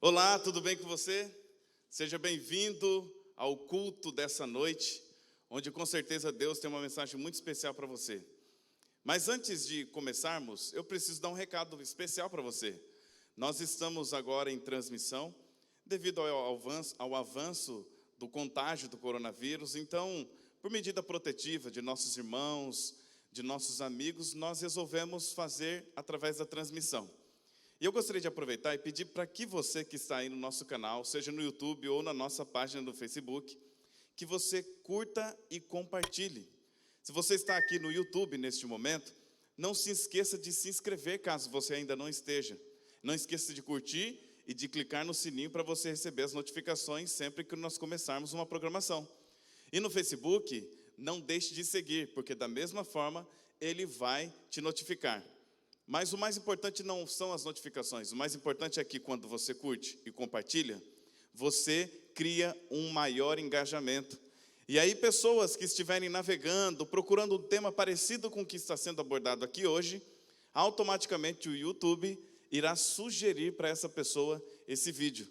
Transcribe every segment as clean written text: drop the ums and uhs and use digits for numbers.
Olá, tudo bem com você? Seja bem-vindo ao culto dessa noite, onde com certeza Deus tem uma mensagem muito especial para você. Mas antes de começarmos, eu preciso dar um recado especial para você. Nós estamos agora em transmissão, devido ao avanço do contágio do coronavírus. Então, por medida protetiva de nossos irmãos, de nossos amigos, nós resolvemos fazer através da transmissão. E eu gostaria de aproveitar e pedir para que você que está aí no nosso canal, seja no YouTube ou na nossa página do Facebook, que você curta e compartilhe. Se você está aqui no YouTube neste momento, não se esqueça de se inscrever caso você ainda não esteja. Não esqueça de curtir e de clicar no sininho para você receber as notificações sempre que nós começarmos uma programação. E no Facebook, não deixe de seguir, porque da mesma forma ele vai te notificar. Mas o mais importante não são as notificações, o mais importante é que quando você curte e compartilha, você cria um maior engajamento. E aí pessoas que estiverem navegando, procurando um tema parecido com o que está sendo abordado aqui hoje, automaticamente o YouTube irá sugerir para essa pessoa esse vídeo.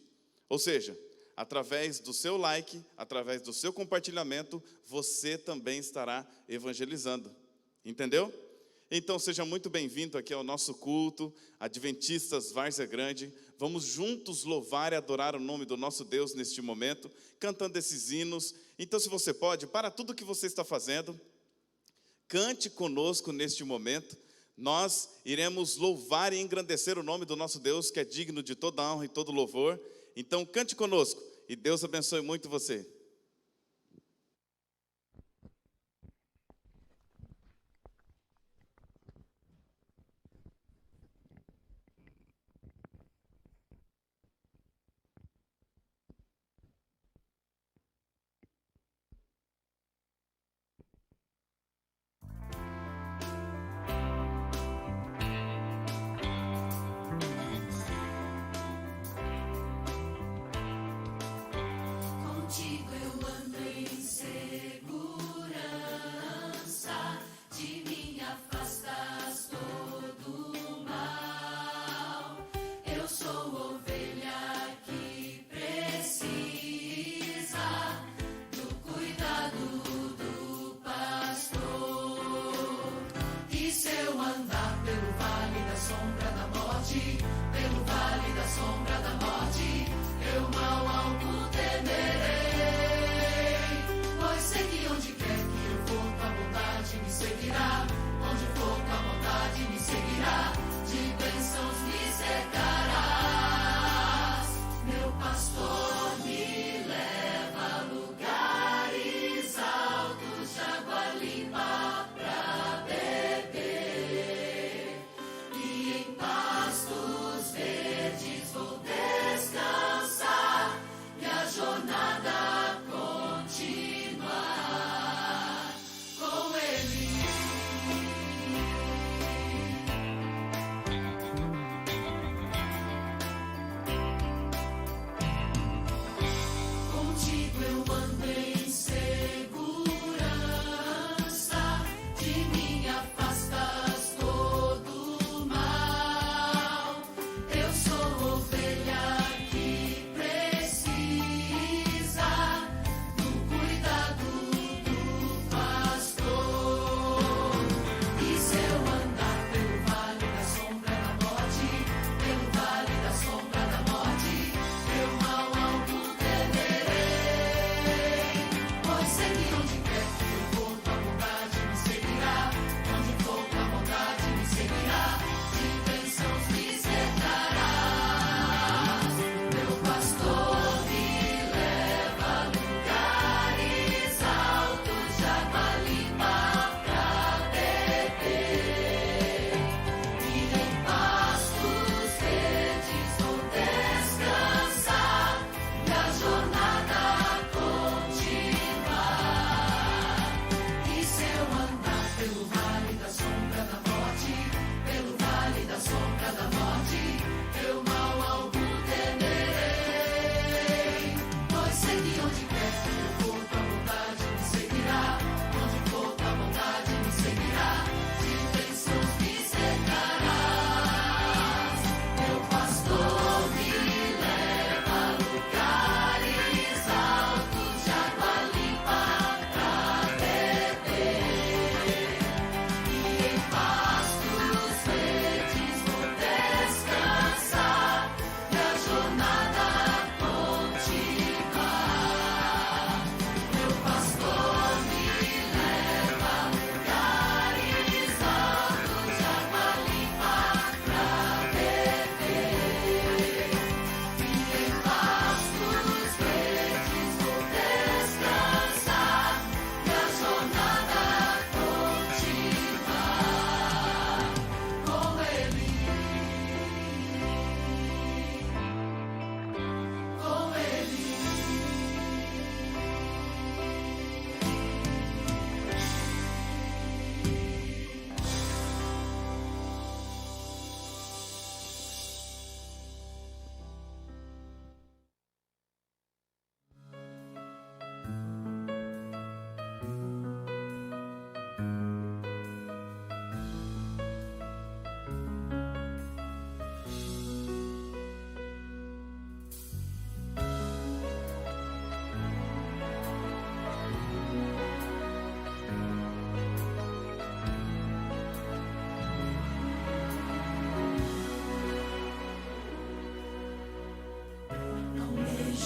Ou seja, através do seu like, através do seu compartilhamento, você também estará evangelizando. Entendeu? Então, seja muito bem-vindo aqui ao nosso culto, Adventistas Várzea Grande. Vamos juntos louvar e adorar o nome do nosso Deus neste momento, cantando esses hinos. Então, se você pode, para tudo que você está fazendo, cante conosco neste momento. Nós iremos louvar e engrandecer o nome do nosso Deus, que é digno de toda honra e todo louvor. Então, cante conosco e Deus abençoe muito você. Contigo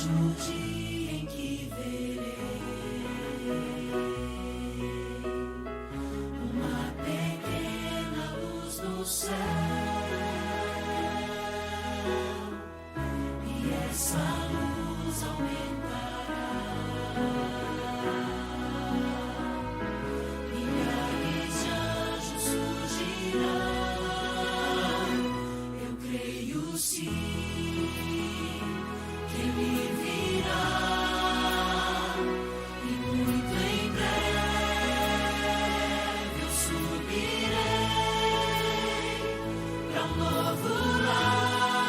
o dia em que verei uma pequena luz no céu, e essa luz aumentará. Milhares de anjos surgirão. Eu creio sim que Ele virá, e muito em breve eu subirei para um novo lar,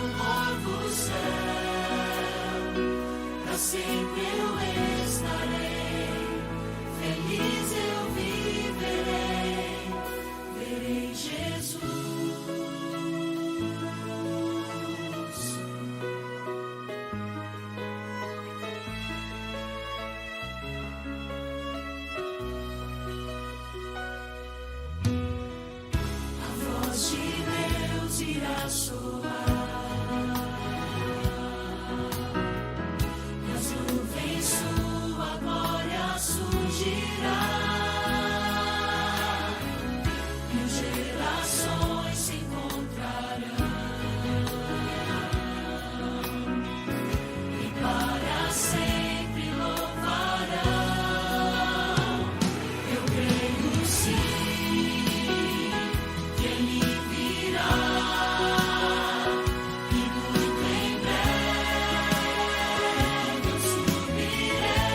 um novo céu. Para sempre eu estarei, feliz eu viverei, verei Jesus. A voz de Deus irá soar, nas nuvens sua glória surgirá. Mil gerações se encontrarão e para sempre louvarão. Eu creio sim que Ele virá, e muito em breve eu subirei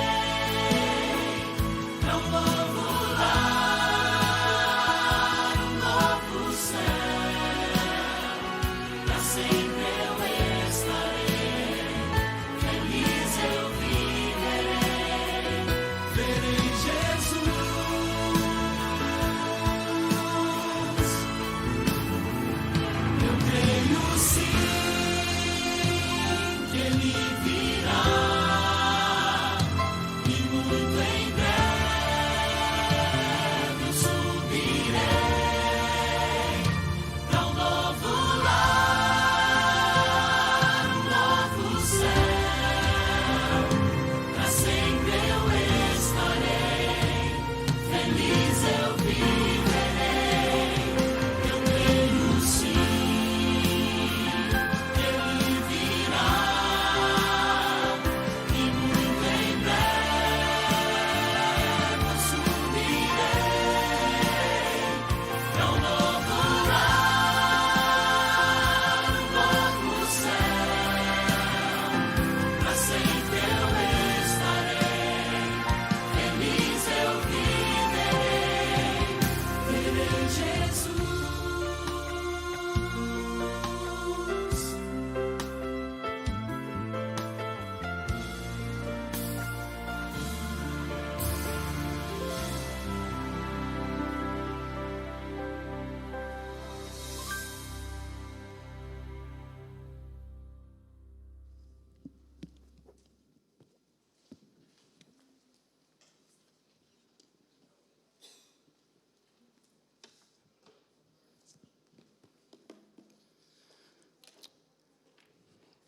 para um novo lar, um novo céu. Para sempre eu estarei, feliz eu viverei, verei Jesus. Eu creio sim que Ele virá, e muito em breve eu subirei para um novo lar, um novo céu. Para sempre eu estarei, feliz eu viverei. Eu creio sim que Ele virá, e muito em breve eu subirei para um novo lar, um novo céu. Para sempre eu estarei, feliz eu viverei, verei Jesus.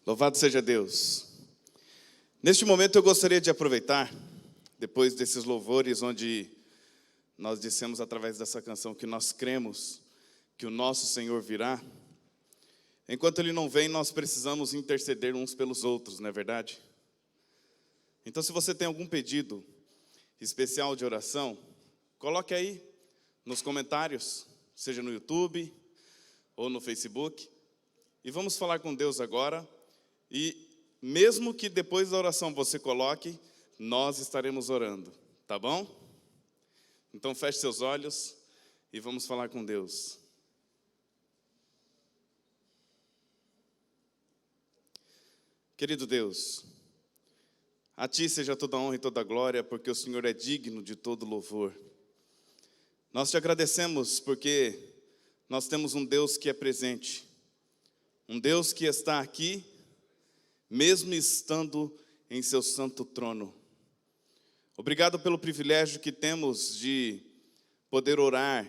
Louvado seja Deus. Neste momento eu gostaria de aproveitar, depois desses louvores onde nós dissemos através dessa canção que nós cremos que o nosso Senhor virá. Enquanto Ele não vem, nós precisamos interceder uns pelos outros, não é verdade? Então, se você tem algum pedido especial de oração, coloque aí nos comentários, seja no YouTube ou no Facebook, e vamos falar com Deus agora. E mesmo que depois da oração você coloque, nós estaremos orando, tá bom? Então feche seus olhos e vamos falar com Deus. Querido Deus, a Ti seja toda a honra e toda a glória, porque o Senhor é digno de todo louvor. Nós te agradecemos porque nós temos um Deus que é presente, um Deus que está aqui, mesmo estando em seu santo trono. Obrigado pelo privilégio que temos de poder orar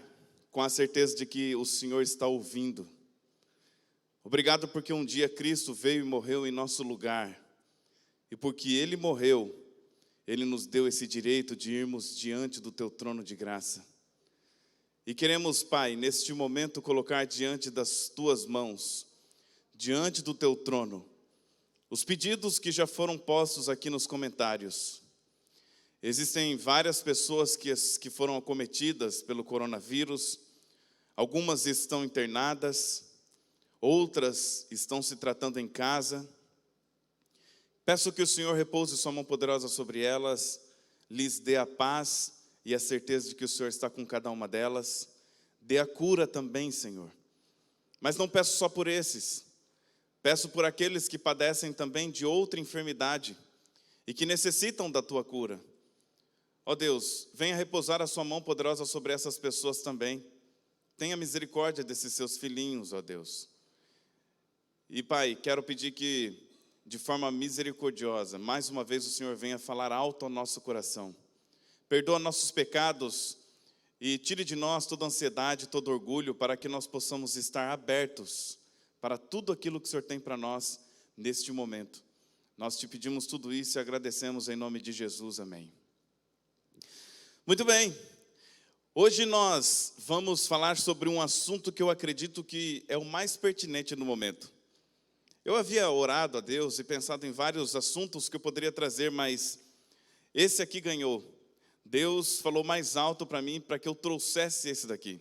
com a certeza de que o Senhor está ouvindo. Obrigado porque um dia Cristo veio e morreu em nosso lugar. E porque Ele morreu, Ele nos deu esse direito de irmos diante do Teu trono de graça. E queremos, Pai, neste momento colocar diante das Tuas mãos, diante do Teu trono, os pedidos que já foram postos aqui nos comentários. Existem várias pessoas que foram acometidas pelo coronavírus, algumas estão internadas, outras estão se tratando em casa. Peço que o Senhor repouse sua mão poderosa sobre elas, lhes dê a paz e a certeza de que o Senhor está com cada uma delas. Dê a cura também, Senhor. Mas não peço só por esses. Peço por aqueles que padecem também de outra enfermidade e que necessitam da Tua cura. Ó Deus, venha repousar a sua mão poderosa sobre essas pessoas também. Tenha misericórdia desses seus filhinhos, ó Deus. E Pai, quero pedir que, de forma misericordiosa, mais uma vez o Senhor venha falar alto ao nosso coração. Perdoa nossos pecados e tire de nós toda ansiedade, todo orgulho, para que nós possamos estar abertos para tudo aquilo que o Senhor tem para nós neste momento. Nós te pedimos tudo isso e agradecemos em nome de Jesus, amém. Muito bem, hoje nós vamos falar sobre um assunto que eu acredito que é o mais pertinente no momento. Eu havia orado a Deus e pensado em vários assuntos que eu poderia trazer, mas esse aqui ganhou. Deus falou mais alto para mim para que eu trouxesse esse daqui.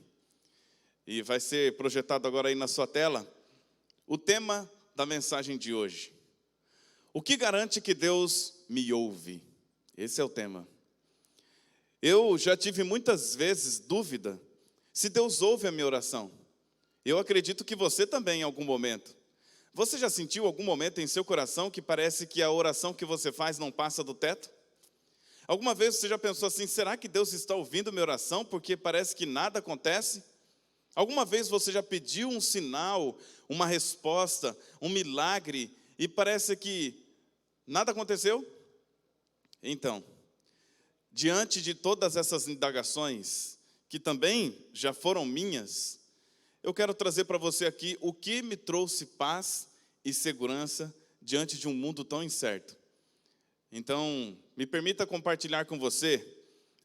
E vai ser projetado agora aí na sua tela o tema da mensagem de hoje. O que garante que Deus me ouve? Esse é o tema. Eu já tive muitas vezes dúvida se Deus ouve a minha oração. Eu acredito que você também em algum momento. Você já sentiu algum momento em seu coração que parece que a oração que você faz não passa do teto? Alguma vez você já pensou assim, será que Deus está ouvindo minha oração porque parece que nada acontece? Alguma vez você já pediu um sinal, uma resposta, um milagre e parece que nada aconteceu? Então, diante de todas essas indagações, que também já foram minhas, eu quero trazer para você aqui o que me trouxe paz e segurança diante de um mundo tão incerto. Então, me permita compartilhar com você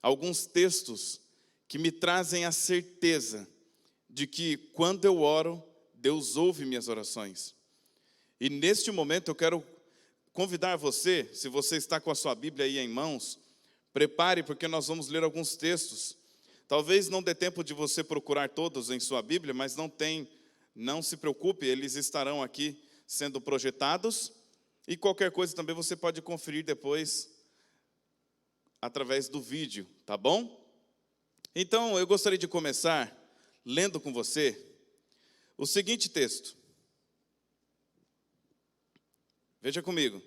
alguns textos que me trazem a certeza de que quando eu oro, Deus ouve minhas orações. E neste momento eu quero convidar você, se você está com a sua Bíblia aí em mãos, prepare porque nós vamos ler alguns textos. Talvez não dê tempo de você procurar todos em sua Bíblia, mas não se preocupe, eles estarão aqui sendo projetados. E qualquer coisa também você pode conferir depois através do vídeo, tá bom? Então, eu gostaria de começar lendo com você o seguinte texto. Veja comigo.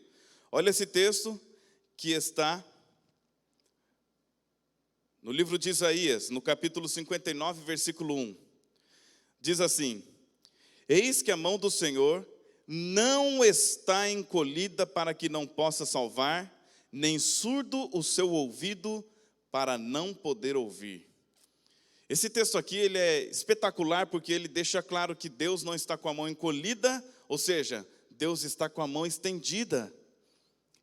Olha esse texto que está no livro de Isaías, no capítulo 59, versículo 1. Diz assim: Eis que a mão do Senhor não está encolhida para que não possa salvar, nem surdo o seu ouvido para não poder ouvir. Esse texto aqui ele é espetacular porque ele deixa claro que Deus não está com a mão encolhida, ou seja, Deus está com a mão estendida.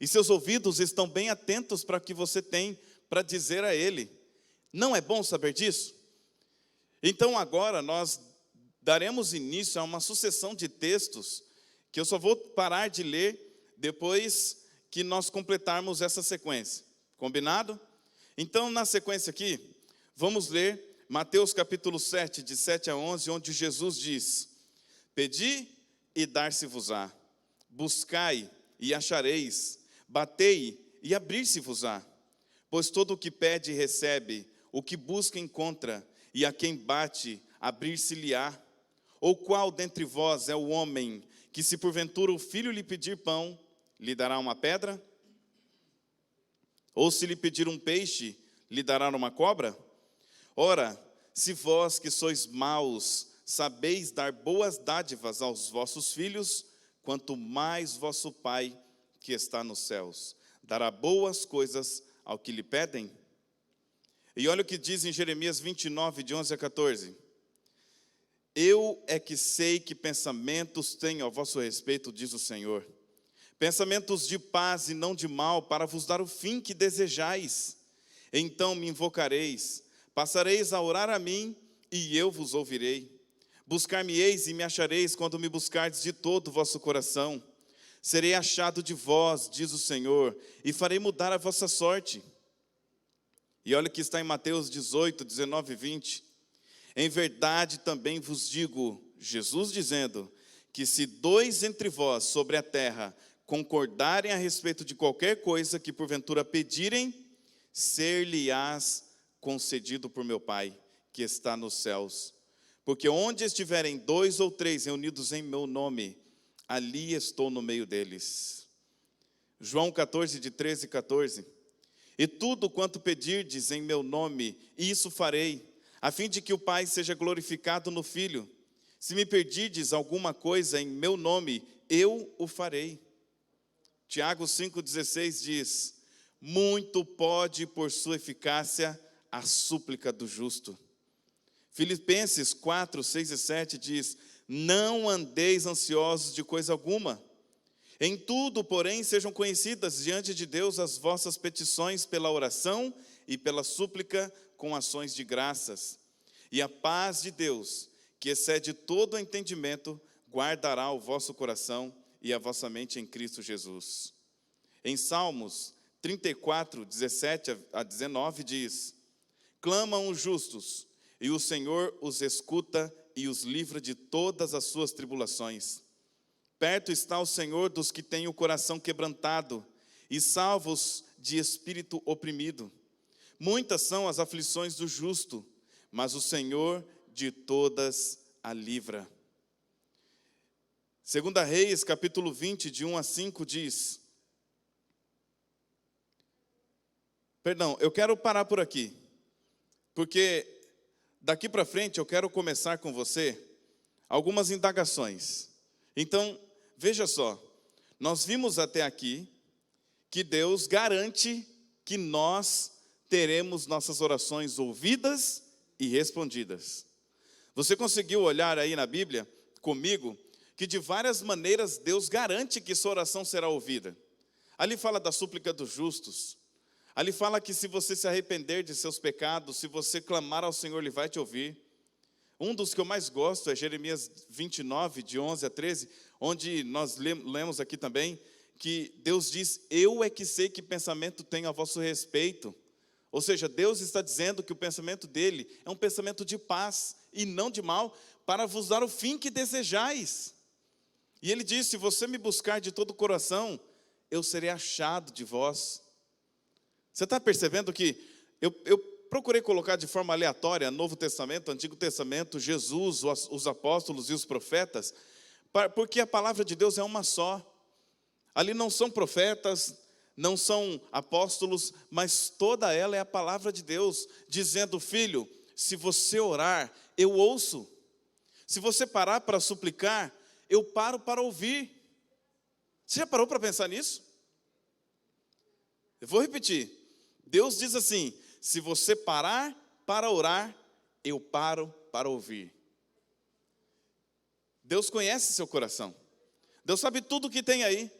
E seus ouvidos estão bem atentos para o que você tem para dizer a Ele. Não é bom saber disso? Então agora nós daremos início a uma sucessão de textos que eu só vou parar de ler depois que nós completarmos essa sequência. Combinado? Então na sequência aqui, vamos ler Mateus capítulo 7, de 7 a 11, onde Jesus diz: Pedi e dar-se-vos-á, buscai e achareis, batei e abrir-se-vos-á. Pois todo o que pede recebe, o que busca encontra, e a quem bate abrir-se-lhe-á. Ou qual dentre vós é o homem que, se porventura o filho lhe pedir pão, lhe dará uma pedra? Ou se lhe pedir um peixe, lhe dará uma cobra? Ora, se vós que sois maus, sabeis dar boas dádivas aos vossos filhos, quanto mais vosso Pai que está nos céus dará boas coisas ao que lhe pedem? E olha o que diz em Jeremias 29, de 11 a 14. Eu é que sei que pensamentos tenho a vosso respeito, diz o Senhor. Pensamentos de paz e não de mal, para vos dar o fim que desejais. Então me invocareis, passareis a orar a mim, e eu vos ouvirei. Buscar-me-eis e me achareis quando me buscardes de todo o vosso coração. Serei achado de vós, diz o Senhor, e farei mudar a vossa sorte. E olha que está em Mateus 18, 19 e 20. Em verdade também vos digo, Jesus dizendo, que se 2 entre vós sobre a terra concordarem a respeito de qualquer coisa que porventura pedirem, ser-lhe-ás concedido por meu Pai, que está nos céus. Porque onde estiverem 2 ou 3 reunidos em meu nome, ali estou no meio deles. João 14, de 13 e 14. E tudo quanto pedirdes em meu nome, isso farei, a fim de que o Pai seja glorificado no Filho. Se me pedirdes alguma coisa em meu nome, eu o farei. Tiago 5,16 diz, muito pode por sua eficácia a súplica do justo. Filipenses 4, 6 e 7 diz, não andeis ansiosos de coisa alguma. Em tudo, porém, sejam conhecidas diante de Deus as vossas petições pela oração e pela súplica com ações de graças. E a paz de Deus, que excede todo o entendimento, guardará o vosso coração e a vossa mente em Cristo Jesus. Em Salmos 34, 17 a 19 diz, clamam os justos, e o Senhor os escuta e os livra de todas as suas tribulações. Perto está o Senhor dos que têm o coração quebrantado, e salva-os de espírito oprimido. Muitas são as aflições do justo, mas o Senhor de todas a livra. 2 Reis, capítulo 20, de 1 a 5, diz... eu quero parar por aqui, porque daqui para frente eu quero começar com você algumas indagações. Então, veja só, nós vimos até aqui que Deus garante que nós teremos nossas orações ouvidas e respondidas. Você conseguiu olhar aí na Bíblia comigo que de várias maneiras Deus garante que sua oração será ouvida. Ali fala da súplica dos justos. Ali fala que se você se arrepender de seus pecados, se você clamar ao Senhor, Ele vai te ouvir. Um dos que eu mais gosto é Jeremias 29, de 11 a 13, onde nós lemos aqui também, que Deus diz, eu é que sei que pensamento tenho a vosso respeito. Ou seja, Deus está dizendo que o pensamento dele é um pensamento de paz e não de mal, para vos dar o fim que desejais. E ele diz, se você me buscar de todo o coração, eu serei achado de vós. Você está percebendo que eu procurei colocar de forma aleatória Novo Testamento, Antigo Testamento, Jesus, os apóstolos e os profetas, porque a palavra de Deus é uma só. Ali não são profetas, não são apóstolos, mas toda ela é a palavra de Deus, dizendo, filho, se você orar, eu ouço. Se você parar para suplicar, eu paro para ouvir. Você já parou para pensar nisso? Eu vou repetir. Deus diz assim, se você parar para orar, eu paro para ouvir. Deus conhece seu coração. Deus sabe tudo o que tem aí.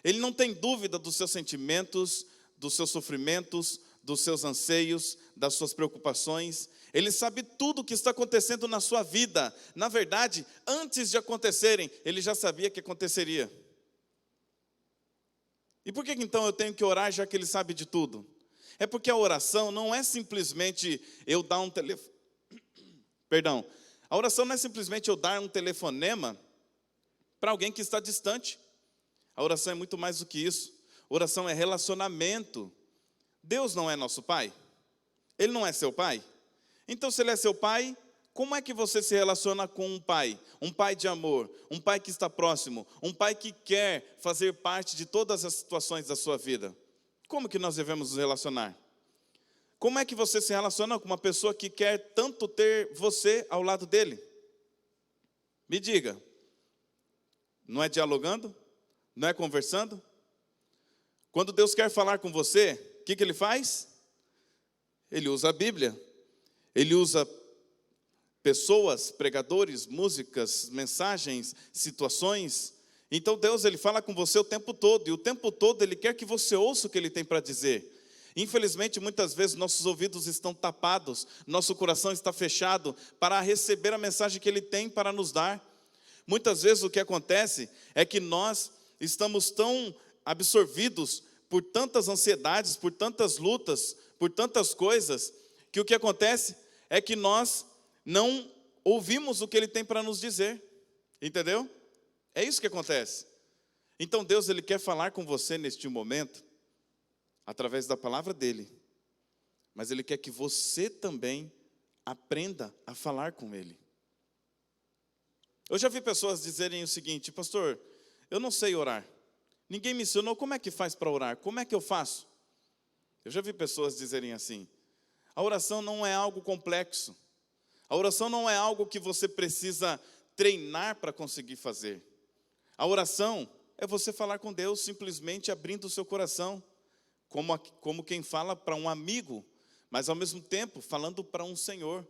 Ele não tem dúvida dos seus sentimentos, dos seus sofrimentos, dos seus anseios, das suas preocupações. Ele sabe tudo o que está acontecendo na sua vida. Na verdade, antes de acontecerem, Ele já sabia que aconteceria. E por que então eu tenho que orar já que Ele sabe de tudo? É porque a oração não é simplesmente eu dar um telefone. Perdão. A oração não é simplesmente eu dar um telefonema para alguém que está distante. A oração é muito mais do que isso. Oração é relacionamento. Deus não é nosso Pai? Ele não é seu Pai? Então, se Ele é seu Pai, como é que você se relaciona com um Pai? Um Pai de amor, um Pai que está próximo, um Pai que quer fazer parte de todas as situações da sua vida. Como que nós devemos nos relacionar? Como é que você se relaciona com uma pessoa que quer tanto ter você ao lado dele? Me diga. Não é dialogando? Não é conversando? Quando Deus quer falar com você, o que Ele faz? Ele usa a Bíblia. Ele usa pessoas, pregadores, músicas, mensagens, situações. Então Deus, Ele fala com você o tempo todo, e o tempo todo Ele quer que você ouça o que Ele tem para dizer. Infelizmente, muitas vezes nossos ouvidos estão tapados, nosso coração está fechado para receber a mensagem que Ele tem para nos dar. Muitas vezes o que acontece é que nós estamos tão absorvidos por tantas ansiedades, por tantas lutas, por tantas coisas, que o que acontece é que nós não ouvimos o que Ele tem para nos dizer, entendeu? É isso que acontece. Então Deus, Ele quer falar com você neste momento, através da palavra dEle, mas Ele quer que você também aprenda a falar com Ele. Eu já vi pessoas dizerem o seguinte: pastor, eu não sei orar, ninguém me ensinou, como é que faz para orar? Como é que eu faço? Eu já vi pessoas dizerem assim: a oração não é algo complexo, a oração não é algo que você precisa treinar para conseguir fazer. A oração é você falar com Deus, simplesmente abrindo o seu coração, como quem fala para um amigo, mas ao mesmo tempo falando para um Senhor.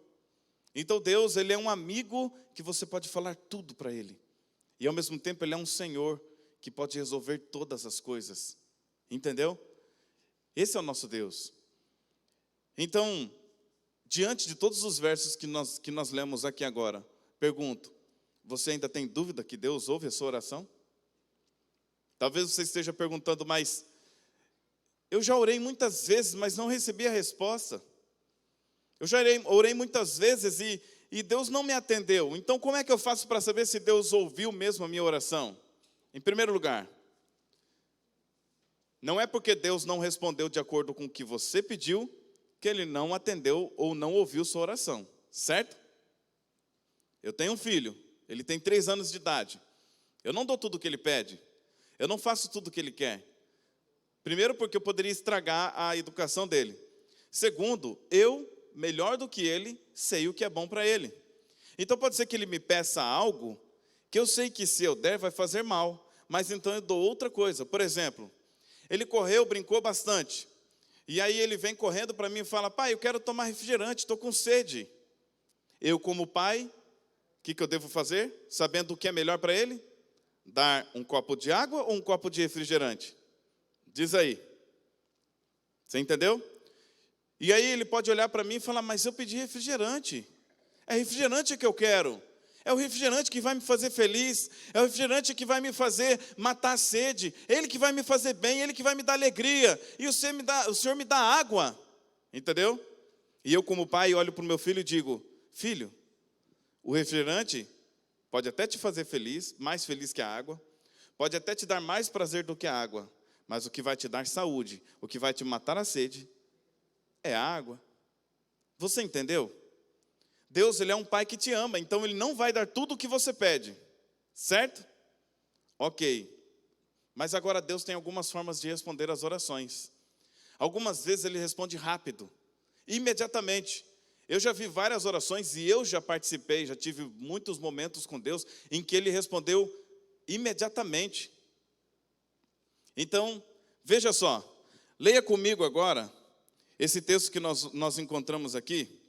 Então Deus, Ele é um amigo que você pode falar tudo para Ele, e ao mesmo tempo Ele é um Senhor que pode resolver todas as coisas, entendeu? Esse é o nosso Deus. Então, diante de todos os versos que nós lemos aqui agora, pergunto: você ainda tem dúvida que Deus ouve a sua oração? Talvez você esteja perguntando: mas eu já orei muitas vezes, mas não recebi a resposta. Eu já orei muitas vezes e Deus não me atendeu. Então como é que eu faço para saber se Deus ouviu mesmo a minha oração? Em primeiro lugar, não é porque Deus não respondeu de acordo com o que você pediu, que Ele não atendeu ou não ouviu sua oração, certo? Eu tenho um filho, ele tem 3 anos de idade. Eu não dou tudo o que ele pede, eu não faço tudo o que ele quer. Primeiro, porque eu poderia estragar a educação dele. Segundo, eu, melhor do que ele, sei o que é bom para ele. Então pode ser que ele me peça algo que eu sei que se eu der vai fazer mal, mas então eu dou outra coisa. Por exemplo, ele correu, brincou bastante, e aí ele vem correndo para mim e fala: pai, eu quero tomar refrigerante, estou com sede. Eu, como pai, o que eu devo fazer? Sabendo o que é melhor para ele? Dar um copo de água ou um copo de refrigerante? Diz aí. Você entendeu? E aí ele pode olhar para mim e falar: mas eu pedi refrigerante. É refrigerante que eu quero. É o refrigerante que vai me fazer feliz. É o refrigerante que vai me fazer matar a sede. Ele que vai me fazer bem, Ele que vai me dar alegria. E o Senhor me dá água. Entendeu? E eu, como pai, olho para o meu filho e digo: filho, o refrigerante pode até te fazer feliz, mais feliz que a água. Pode até te dar mais prazer do que a água. Mas o que vai te dar saúde, o que vai te matar a sede, é a água. Você entendeu? Deus, Ele é um pai que te ama, então Ele não vai dar tudo o que você pede, certo? Ok. Mas agora Deus tem algumas formas de responder às orações. Algumas vezes Ele responde rápido, imediatamente. Eu já vi várias orações e eu já participei, já tive muitos momentos com Deus em que Ele respondeu imediatamente. Então, veja só, leia comigo agora esse texto que nós encontramos aqui,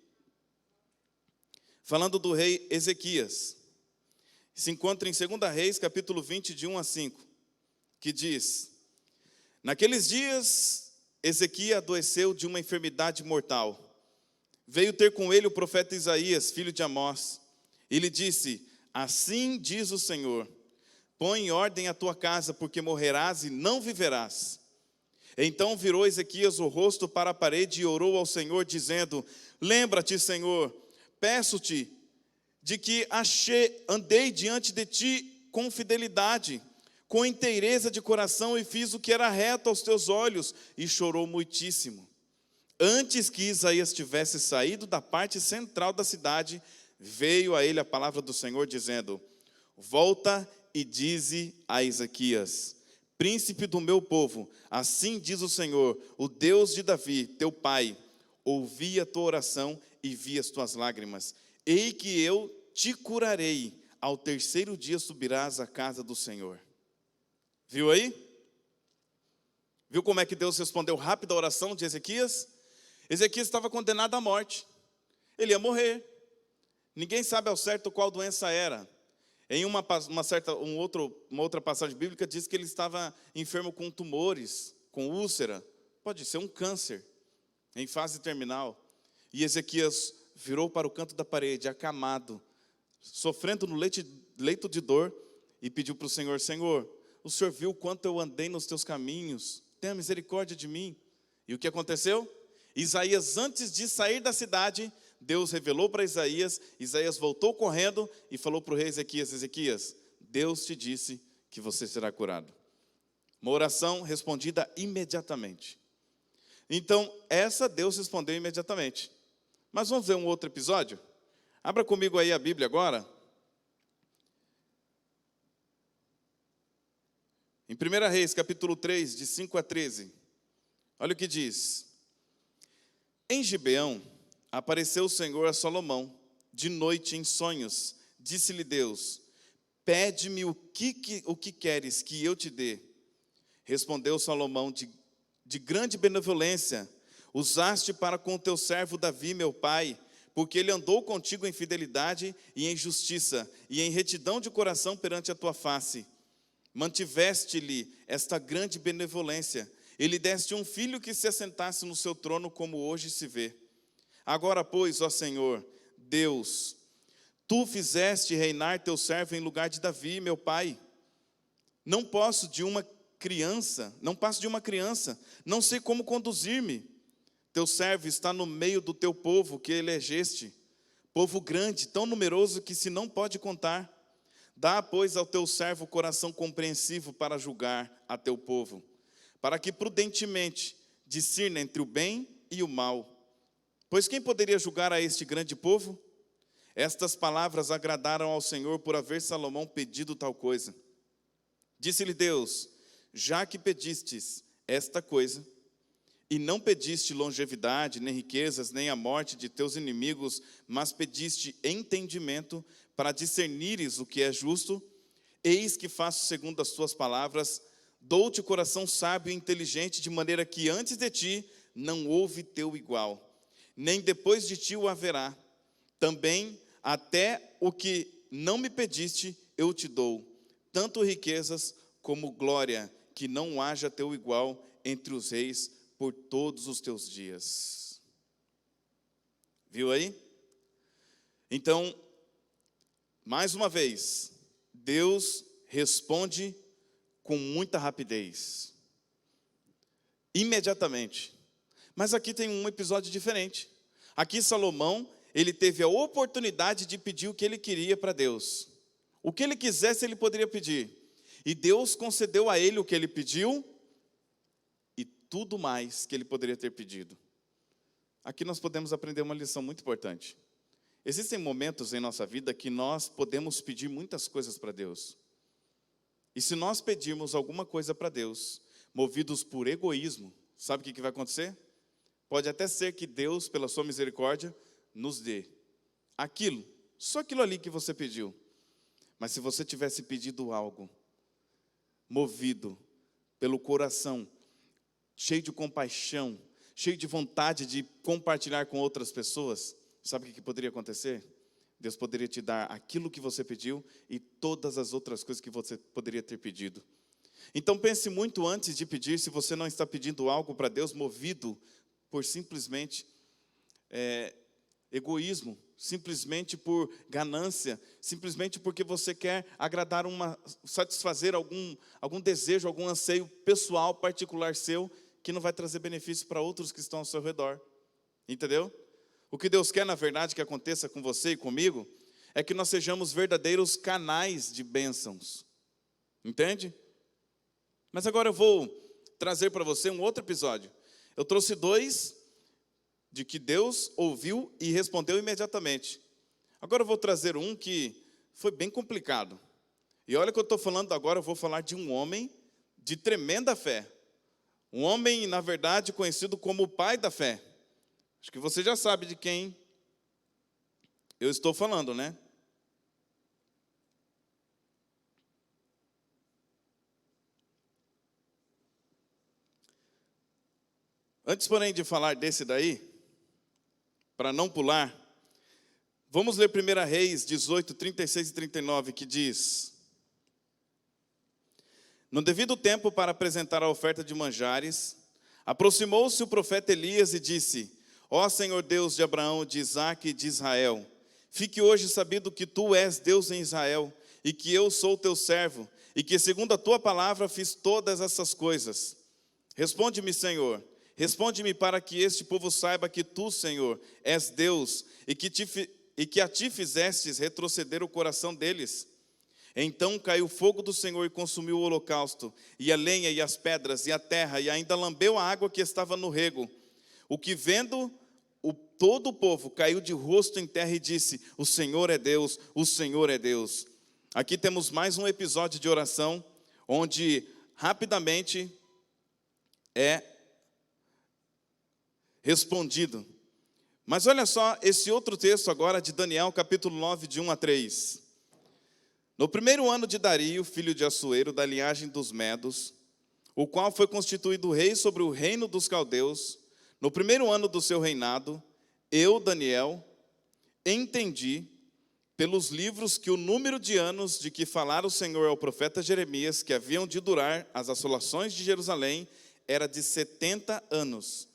falando do rei Ezequias. Se encontra em 2 Reis, capítulo 20, de 1 a 5, que diz: naqueles dias, Ezequias adoeceu de uma enfermidade mortal. Veio ter com ele o profeta Isaías, filho de Amós, e lhe disse: assim diz o Senhor, põe em ordem a tua casa, porque morrerás e não viverás. Então virou Ezequias o rosto para a parede e orou ao Senhor, dizendo: lembra-te, Senhor, peço-te de que andei diante de ti com fidelidade, com inteireza de coração, e fiz o que era reto aos teus olhos. E chorou muitíssimo. Antes que Isaías tivesse saído da parte central da cidade, veio a ele a palavra do Senhor, dizendo: volta e dize a Ezequias, príncipe do meu povo, assim diz o Senhor, o Deus de Davi, teu pai: ouvi a tua oração e vi as tuas lágrimas. Ei que eu te curarei, ao terceiro dia subirás à casa do Senhor. Viu aí? Viu como é que Deus respondeu rápido a oração de Ezequias? Ezequias estava condenado à morte. Ele ia morrer. Ninguém sabe ao certo qual doença era. Em uma outra passagem bíblica diz que ele estava enfermo com tumores, com úlcera. Pode ser um câncer, em fase terminal. E Ezequias virou para o canto da parede, acamado, sofrendo no leito de dor, e pediu para o Senhor: Senhor, o Senhor viu quanto eu andei nos teus caminhos, tenha misericórdia de mim. E o que aconteceu? Isaías, antes de sair da cidade, Deus revelou para Isaías. Isaías voltou correndo e falou para o rei Ezequias: Ezequias, Deus te disse que você será curado. Uma oração respondida imediatamente. Então, essa Deus respondeu imediatamente. Mas vamos ver um outro episódio? Abra comigo aí a Bíblia agora. Em 1 Reis, capítulo 3, de 5 a 13. Olha o que diz. Em Gibeão, apareceu o Senhor a Salomão, de noite em sonhos. Disse-lhe Deus: pede-me o que queres que eu te dê. Respondeu Salomão: de grande benevolência usaste para com o teu servo Davi, meu pai, porque ele andou contigo em fidelidade e em justiça, e em retidão de coração perante a tua face. Mantiveste-lhe esta grande benevolência, e lhe deste um filho que se assentasse no seu trono, como hoje se vê. Agora, pois, ó Senhor, Deus, tu fizeste reinar teu servo em lugar de Davi, meu pai. Não passo de uma criança, não sei como conduzir-me. Teu servo está no meio do teu povo que elegeste, povo grande, tão numeroso que se não pode contar. Dá, pois, ao teu servo coração compreensivo para julgar a teu povo, para que prudentemente discirna entre o bem e o mal. Pois quem poderia julgar a este grande povo? Estas palavras agradaram ao Senhor por haver Salomão pedido tal coisa. Disse-lhe Deus: já que pedistes esta coisa, e não pediste longevidade, nem riquezas, nem a morte de teus inimigos, mas pediste entendimento para discernires o que é justo, eis que faço segundo as tuas palavras, dou-te coração sábio e inteligente, de maneira que antes de ti não houve teu igual, nem depois de ti o haverá. Também até o que não me pediste eu te dou, tanto riquezas como glória, que não haja teu igual entre os reis por todos os teus dias. Viu aí? Então, mais uma vez, Deus responde com muita rapidez, imediatamente. Mas aqui tem um episódio diferente. Aqui Salomão, ele teve a oportunidade de pedir o que ele queria para Deus. O que ele quisesse, ele poderia pedir. E Deus concedeu a ele o que ele pediu e tudo mais que ele poderia ter pedido. Aqui nós podemos aprender uma lição muito importante. Existem momentos em nossa vida que nós podemos pedir muitas coisas para Deus. E se nós pedirmos alguma coisa para Deus, movidos por egoísmo, sabe o que vai acontecer? Pode até ser que Deus, pela sua misericórdia, nos dê aquilo, só aquilo ali que você pediu. Mas se você tivesse pedido algo, movido pelo coração, cheio de compaixão, cheio de vontade de compartilhar com outras pessoas, sabe o que poderia acontecer? Deus poderia te dar aquilo que você pediu e todas as outras coisas que você poderia ter pedido. Então pense muito antes de pedir, se você não está pedindo algo para Deus movido por simplesmente egoísmo, simplesmente por ganância, simplesmente porque você quer satisfazer algum desejo, algum anseio pessoal, particular seu, que não vai trazer benefício para outros que estão ao seu redor. Entendeu? O que Deus quer, na verdade, que aconteça com você e comigo, é que nós sejamos verdadeiros canais de bênçãos. Entende? Mas agora eu vou trazer para você um outro episódio. Eu trouxe 2 de que Deus ouviu e respondeu imediatamente. Agora eu vou trazer um que foi bem complicado. E olha que eu estou falando agora, eu vou falar de um homem de tremenda fé. Um homem, na verdade, conhecido como o pai da fé. Acho que você já sabe de quem eu estou falando, né? Antes, porém, de falar desse daí, para não pular, Vamos ler 1 Reis 18, 36 e 39, que diz: No devido tempo, para apresentar a oferta de manjares, aproximou-se o profeta Elias e disse: Ó Senhor Deus de Abraão, de Isaque e de Israel, fique hoje sabido que tu és Deus em Israel, e que eu sou teu servo, e que segundo a tua palavra fiz todas essas coisas. Responde-me, Senhor, responde-me para que este povo saiba que tu, Senhor, és Deus, e que a ti fizestes retroceder o coração deles. Então caiu o fogo do Senhor e consumiu o holocausto, e a lenha, e as pedras, e a terra, e ainda lambeu a água que estava no rego. O que vendo todo o povo caiu de rosto em terra e disse: O Senhor é Deus, o Senhor é Deus. Aqui temos mais um episódio de oração, onde rapidamente é respondido. Mas olha só esse outro texto agora de Daniel, capítulo 9, de 1 a 3. No primeiro ano de Dario, filho de Assuero, da linhagem dos Medos, o qual foi constituído rei sobre o reino dos caldeus, no primeiro ano do seu reinado, eu, Daniel, entendi pelos livros que o número de anos de que falara o Senhor ao profeta Jeremias, que haviam de durar as assolações de Jerusalém, era de 70 anos.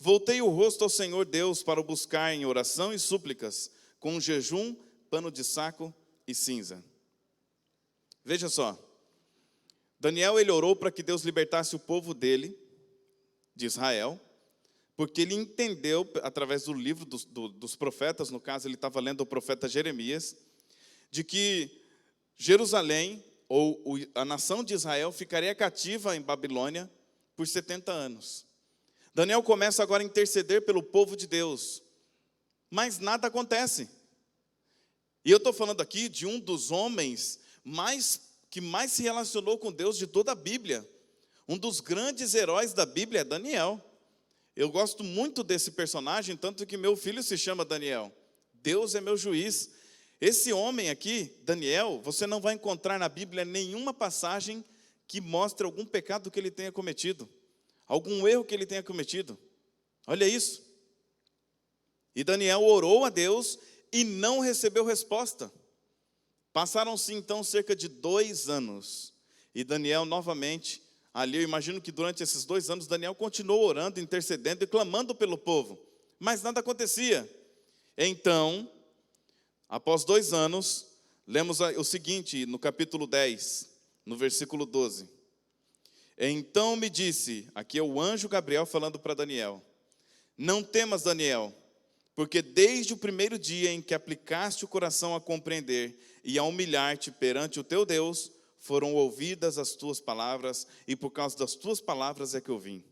Voltei o rosto ao Senhor Deus para o buscar em oração e súplicas, com jejum, pano de saco e cinza. Veja só, Daniel ele orou para que Deus libertasse o povo dele, de Israel, porque ele entendeu, através do livro dos profetas, no caso ele estava lendo o profeta Jeremias, de que Jerusalém, ou a nação de Israel, ficaria cativa em Babilônia por 70 anos. Daniel começa agora a interceder pelo povo de Deus, mas nada acontece. E eu estou falando aqui de um dos homens que mais se relacionou com Deus de toda a Bíblia. Um dos grandes heróis da Bíblia é Daniel. Eu gosto muito desse personagem, tanto que meu filho se chama Daniel. Deus é meu juiz. Esse homem aqui, Daniel, você não vai encontrar na Bíblia nenhuma passagem que mostre algum pecado que ele tenha cometido, algum erro que ele tenha cometido. Olha isso. E Daniel orou a Deus e não recebeu resposta. Passaram-se então cerca de 2 anos. E Daniel novamente, ali eu imagino que durante esses 2 anos, Daniel continuou orando, intercedendo e clamando pelo povo. Mas nada acontecia. Então, após 2 anos, lemos o seguinte no capítulo 10, no versículo 12. Então me disse, aqui é o anjo Gabriel falando para Daniel: Não temas, Daniel, porque desde o primeiro dia em que aplicaste o coração a compreender e a humilhar-te perante o teu Deus, foram ouvidas as tuas palavras, e por causa das tuas palavras é que eu vim.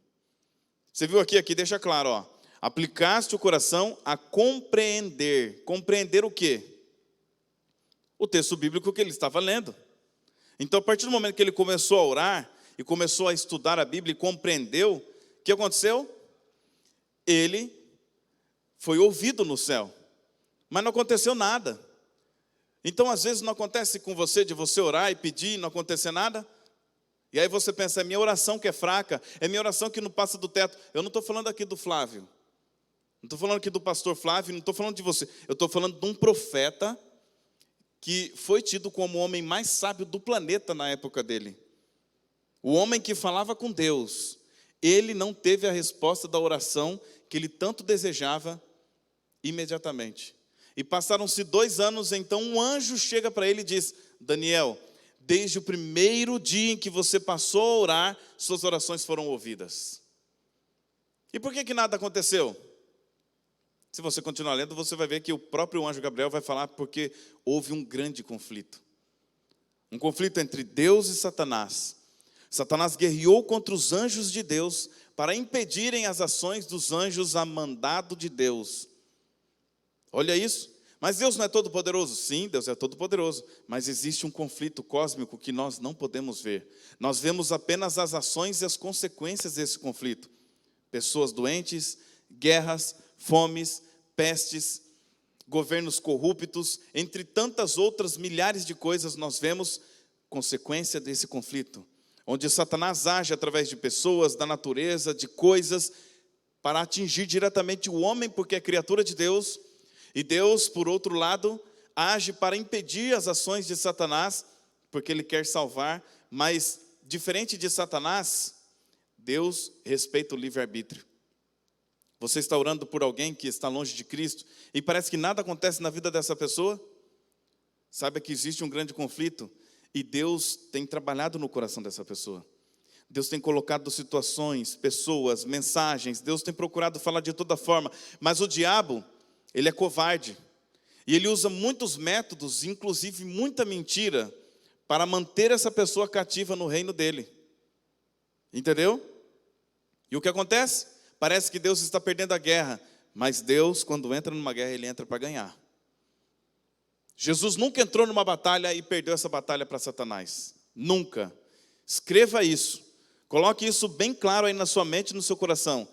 Você viu aqui deixa claro, ó. Aplicaste o coração a compreender. Compreender o quê? O texto bíblico que ele estava lendo. Então, a partir do momento que ele começou a orar, e começou a estudar a Bíblia e compreendeu, o que aconteceu? Ele foi ouvido no céu, mas não aconteceu nada. Então, às vezes, não acontece com você, de você orar e pedir e não acontecer nada? E aí você pensa, é minha oração que é fraca, é minha oração que não passa do teto. Eu não estou falando aqui do Flávio, não estou falando aqui do pastor Flávio, não estou falando de você. Eu estou falando de um profeta que foi tido como o homem mais sábio do planeta na época dele. O homem que falava com Deus, ele não teve a resposta da oração que ele tanto desejava imediatamente. E passaram-se 2 anos, então um anjo chega para ele e diz: Daniel, desde o primeiro dia em que você passou a orar, suas orações foram ouvidas. E por que nada aconteceu? Se você continuar lendo, você vai ver que o próprio anjo Gabriel vai falar porque houve um grande conflito. Um conflito entre Deus e Satanás. Satanás guerreou contra os anjos de Deus para impedirem as ações dos anjos a mandado de Deus. Olha isso. Mas Deus não é todo poderoso? Sim, Deus é todo poderoso. Mas existe um conflito cósmico que nós não podemos ver. Nós vemos apenas as ações e as consequências desse conflito. Pessoas doentes, guerras, fomes, pestes, governos corruptos, entre tantas outras milhares de coisas nós vemos consequência desse conflito. Onde Satanás age através de pessoas, da natureza, de coisas, para atingir diretamente o homem, porque é criatura de Deus, E Deus, por outro lado, age para impedir as ações de Satanás, porque ele quer salvar, mas diferente de Satanás, Deus respeita o livre-arbítrio. Você está orando por alguém que está longe de Cristo e parece que nada acontece na vida dessa pessoa? Saiba que existe um grande conflito e Deus tem trabalhado no coração dessa pessoa. Deus tem colocado situações, pessoas, mensagens, Deus tem procurado falar de toda forma, mas o diabo, ele é covarde. E ele usa muitos métodos, inclusive muita mentira, para manter essa pessoa cativa no reino dele. Entendeu? E o que acontece? Parece que Deus está perdendo a guerra, mas Deus, quando entra numa guerra, ele entra para ganhar. Jesus nunca entrou numa batalha e perdeu essa batalha para Satanás. Nunca. Escreva isso. Coloque isso bem claro aí na sua mente e no seu coração.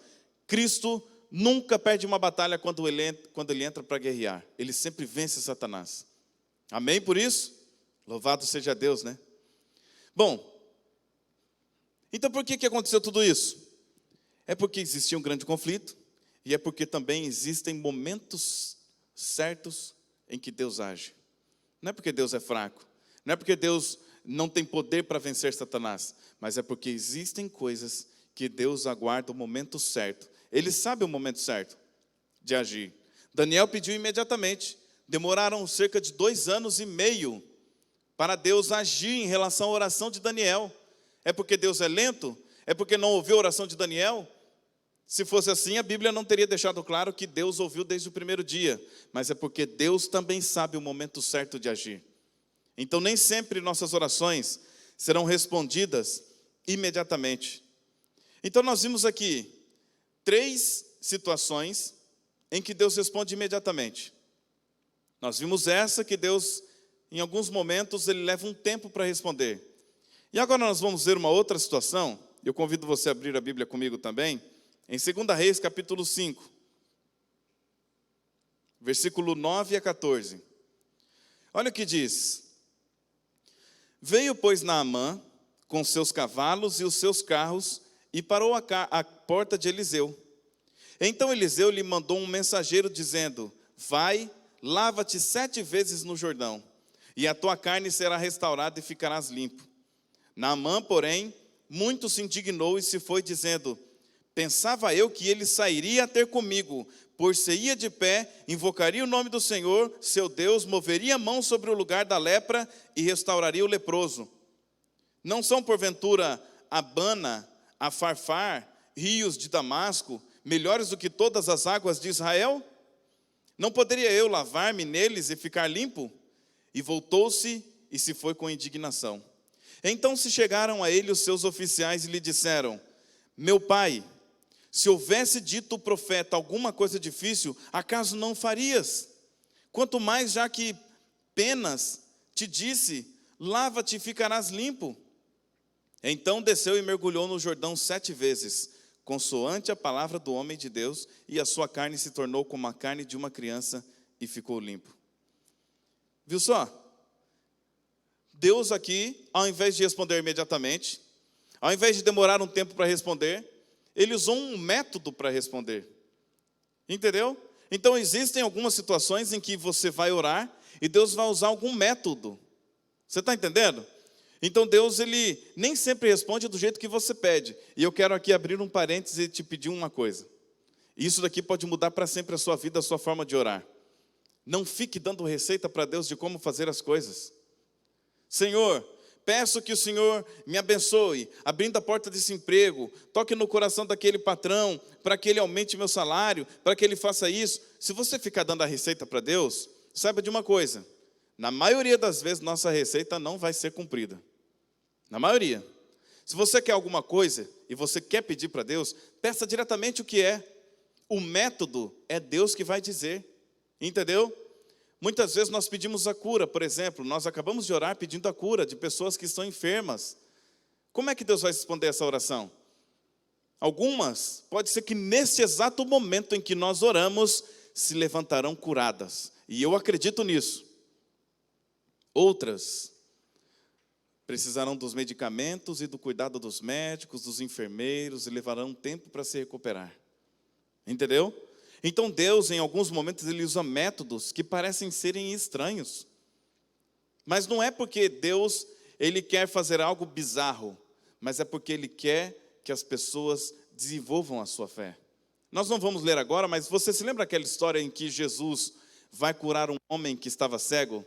Cristo nunca perde uma batalha quando ele entra para guerrear. Ele sempre vence Satanás. Amém por isso? Louvado seja Deus, né? Bom, então por que aconteceu tudo isso? É porque existia um grande conflito e é porque também existem momentos certos em que Deus age. Não é porque Deus é fraco, não é porque Deus não tem poder para vencer Satanás, mas é porque existem coisas que Deus aguarda o momento certo. Ele sabe o momento certo de agir. Daniel pediu imediatamente. Demoraram cerca de 2 anos e meio para Deus agir em relação à oração de Daniel. É porque Deus é lento? É porque não ouviu a oração de Daniel? Se fosse assim, a Bíblia não teria deixado claro que Deus ouviu desde o primeiro dia. Mas é porque Deus também sabe o momento certo de agir. Então nem sempre nossas orações serão respondidas imediatamente. Então nós vimos aqui 3 situações em que Deus responde imediatamente. Nós vimos essa que Deus, em alguns momentos, ele leva um tempo para responder. E agora nós vamos ver uma outra situação. Eu convido você a abrir a Bíblia comigo também. Em 2 Reis, capítulo 5. Versículo 9 a 14. Olha o que diz. Veio, pois, Naamã com seus cavalos e os seus carros e parou à porta de Eliseu. Então Eliseu lhe mandou um mensageiro dizendo: vai, lava-te 7 vezes no Jordão, e a tua carne será restaurada e ficarás limpo. Naamã, porém, muito se indignou e se foi dizendo: pensava eu que ele sairia a ter comigo, por-se-ia de pé, invocaria o nome do Senhor, seu Deus, moveria a mão sobre o lugar da lepra e restauraria o leproso. Não são porventura Abana, a Farfar, rios de Damasco, melhores do que todas as águas de Israel? Não poderia eu lavar-me neles e ficar limpo? E voltou-se e se foi com indignação. Então se chegaram a ele os seus oficiais e lhe disseram: meu pai, se houvesse dito o profeta alguma coisa difícil, acaso não farias? Quanto mais já que Penas te disse: lava-te e ficarás limpo. Então desceu e mergulhou no Jordão 7 vezes, consoante a palavra do homem de Deus, e a sua carne se tornou como a carne de uma criança e ficou limpo. Viu só? Deus aqui, ao invés de responder imediatamente, ao invés de demorar um tempo para responder, ele usou um método para responder. Entendeu? Então existem algumas situações em que você vai orar e Deus vai usar algum método. Você está entendendo? Então Deus, ele nem sempre responde do jeito que você pede. E eu quero aqui abrir um parênteses e te pedir uma coisa. Isso daqui pode mudar para sempre a sua vida, a sua forma de orar. Não fique dando receita para Deus de como fazer as coisas. Senhor, peço que o Senhor me abençoe, abrindo a porta desse emprego, toque no coração daquele patrão, para que ele aumente meu salário, para que ele faça isso. Se você ficar dando a receita para Deus, saiba de uma coisa: na maioria das vezes nossa receita não vai ser cumprida. Na maioria. Se você quer alguma coisa e você quer pedir para Deus, peça diretamente o que é. O método é Deus que vai dizer. Entendeu? Muitas vezes nós pedimos a cura, por exemplo, nós acabamos de orar pedindo a cura de pessoas que estão enfermas. Como é que Deus vai responder essa oração? Algumas, pode ser que nesse exato momento em que nós oramos, se levantarão curadas. E eu acredito nisso. Outras precisarão dos medicamentos e do cuidado dos médicos, dos enfermeiros, e levarão tempo para se recuperar. Entendeu? Então Deus, em alguns momentos, ele usa métodos que parecem serem estranhos. Mas não é porque Deus, ele quer fazer algo bizarro, mas é porque ele quer que as pessoas desenvolvam a sua fé. Nós não vamos ler agora, mas você se lembra aquela história em que Jesus vai curar um homem que estava cego?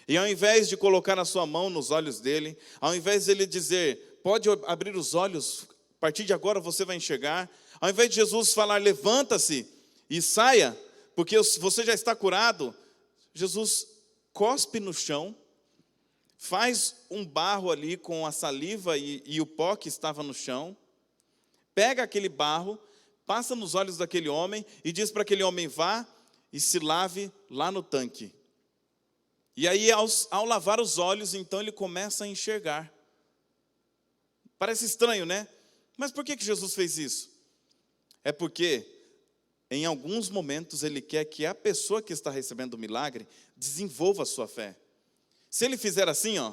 E ao invés de colocar a sua mão nos olhos dele, ao invés de ele dizer, pode abrir os olhos, a partir de agora você vai enxergar, ao invés de Jesus falar, levanta-se e saia, porque você já está curado, Jesus cospe no chão, faz um barro ali com a saliva e o pó que estava no chão, pega aquele barro, passa nos olhos daquele homem e diz para aquele homem, vá e se lave lá no tanque. E aí, ao lavar os olhos, então ele começa a enxergar. Parece estranho, né? Mas por que Jesus fez isso? É porque, em alguns momentos, ele quer que a pessoa que está recebendo o milagre desenvolva a sua fé. Se ele fizer assim, ó,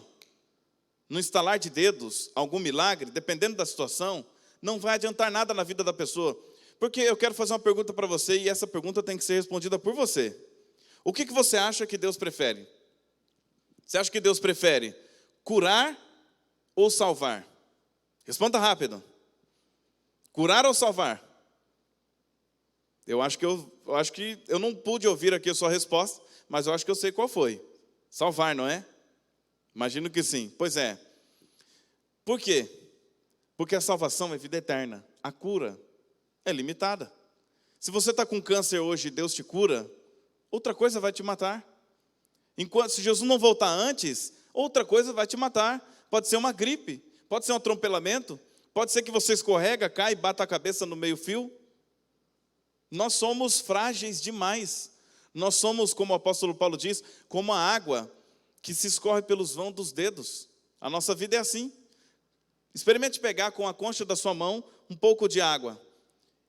no estalar de dedos, algum milagre, dependendo da situação, não vai adiantar nada na vida da pessoa. Porque eu quero fazer uma pergunta para você, e essa pergunta tem que ser respondida por você. O que você acha que Deus prefere? Você acha que Deus prefere curar ou salvar? Responda rápido. Curar ou salvar? Eu acho que eu não pude ouvir aqui a sua resposta, mas eu acho que eu sei qual foi. Salvar, não é? Imagino que sim. Pois é. Por quê? Porque a salvação é vida eterna. A cura é limitada. Se você está com câncer hoje e Deus te cura, outra coisa vai te matar. Se Jesus não voltar antes, outra coisa vai te matar. Pode ser uma gripe, pode ser um atropelamento, pode ser que você escorrega, cai e bata a cabeça no meio-fio. Nós somos frágeis demais. Nós somos, como o apóstolo Paulo diz, como a água que se escorre pelos vãos dos dedos. A nossa vida é assim. Experimente pegar com a concha da sua mão um pouco de água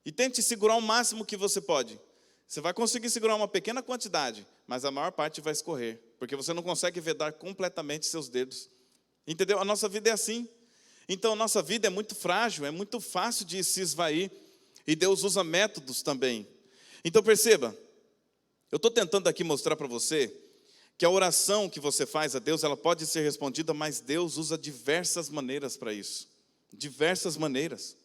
e tente segurar o máximo que você pode. Você vai conseguir segurar uma pequena quantidade, mas a maior parte vai escorrer, porque você não consegue vedar completamente seus dedos. Entendeu? A nossa vida é assim. Então, a nossa vida é muito frágil, é muito fácil de se esvair, e Deus usa métodos também. Então, perceba, eu estou tentando aqui mostrar para você que a oração que você faz a Deus, ela pode ser respondida, mas Deus usa diversas maneiras para isso. Diversas maneiras.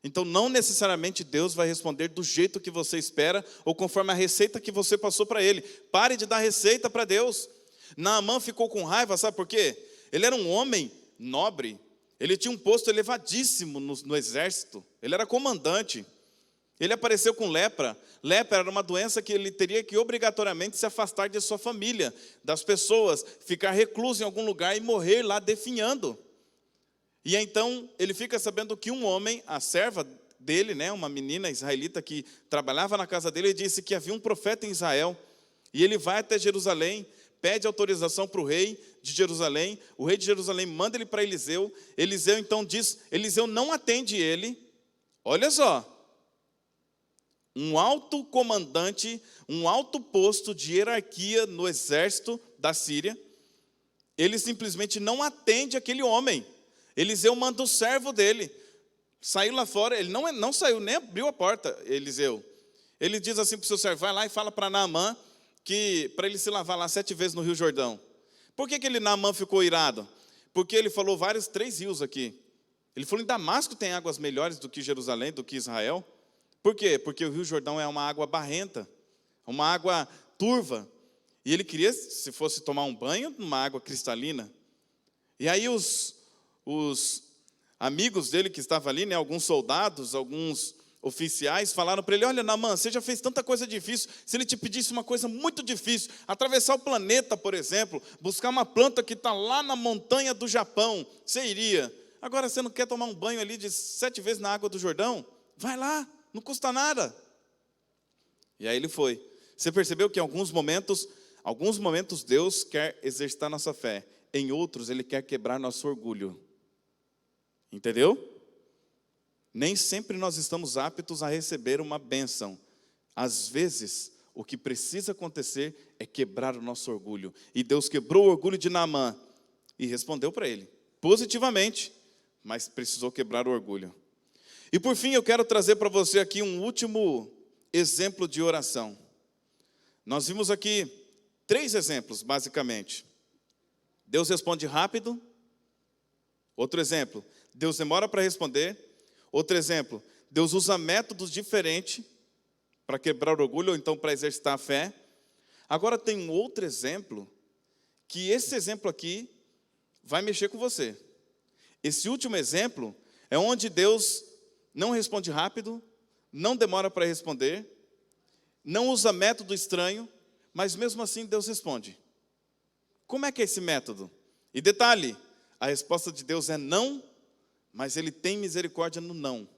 Então, não necessariamente Deus vai responder do jeito que você espera ou conforme a receita que você passou para Ele. Pare de dar receita para Deus. Naamã ficou com raiva, sabe por quê? Ele era um homem nobre, ele tinha um posto elevadíssimo no exército, ele era comandante. Ele apareceu com lepra. Lepra era uma doença que ele teria que obrigatoriamente se afastar de sua família, das pessoas, ficar recluso em algum lugar e morrer lá definhando. E então ele fica sabendo que um homem, a serva dele, né, uma menina israelita que trabalhava na casa dele, disse que havia um profeta em Israel. E ele vai até Jerusalém, pede autorização para o rei de Jerusalém. O rei de Jerusalém manda ele para Eliseu. Eliseu então diz, Eliseu não atende ele. Olha só, um alto comandante, um alto posto de hierarquia no exército da Síria, ele simplesmente não atende aquele homem. Eliseu manda o servo dele, saiu lá fora, ele não saiu, nem abriu a porta, Eliseu. Ele diz assim para o seu servo, vai lá e fala para Naamã, que para ele se lavar lá 7 vezes no Rio Jordão. Por que Naamã ficou irado? Porque ele falou 3 rios aqui. Ele falou, em Damasco tem águas melhores do que Jerusalém, do que Israel. Por quê? Porque o Rio Jordão é uma água barrenta, uma água turva. E ele queria, se fosse tomar um banho, numa água cristalina. E aí os amigos dele que estavam ali, né, alguns soldados, alguns oficiais, falaram para ele, olha, Naamã, você já fez tanta coisa difícil, se ele te pedisse uma coisa muito difícil, atravessar o planeta, por exemplo, buscar uma planta que está lá na montanha do Japão, você iria. Agora você não quer tomar um banho ali de 7 vezes na água do Jordão? Vai lá, não custa nada. E aí ele foi. Você percebeu que em alguns momentos Deus quer exercitar nossa fé, em outros Ele quer quebrar nosso orgulho. Entendeu? Nem sempre nós estamos aptos a receber uma bênção. Às vezes, o que precisa acontecer é quebrar o nosso orgulho. E Deus quebrou o orgulho de Naamã e respondeu para ele, positivamente, mas precisou quebrar o orgulho. E por fim, eu quero trazer para você aqui um último exemplo de oração. Nós vimos aqui 3 exemplos, basicamente. Deus responde rápido. Outro exemplo, Deus demora para responder. Outro exemplo, Deus usa métodos diferentes para quebrar o orgulho ou então para exercitar a fé. Agora tem um outro exemplo, que esse exemplo aqui vai mexer com você. Esse último exemplo é onde Deus não responde rápido, não demora para responder, não usa método estranho, mas mesmo assim Deus responde. Como é que é esse método? E detalhe, a resposta de Deus é não, mas Ele tem misericórdia no não.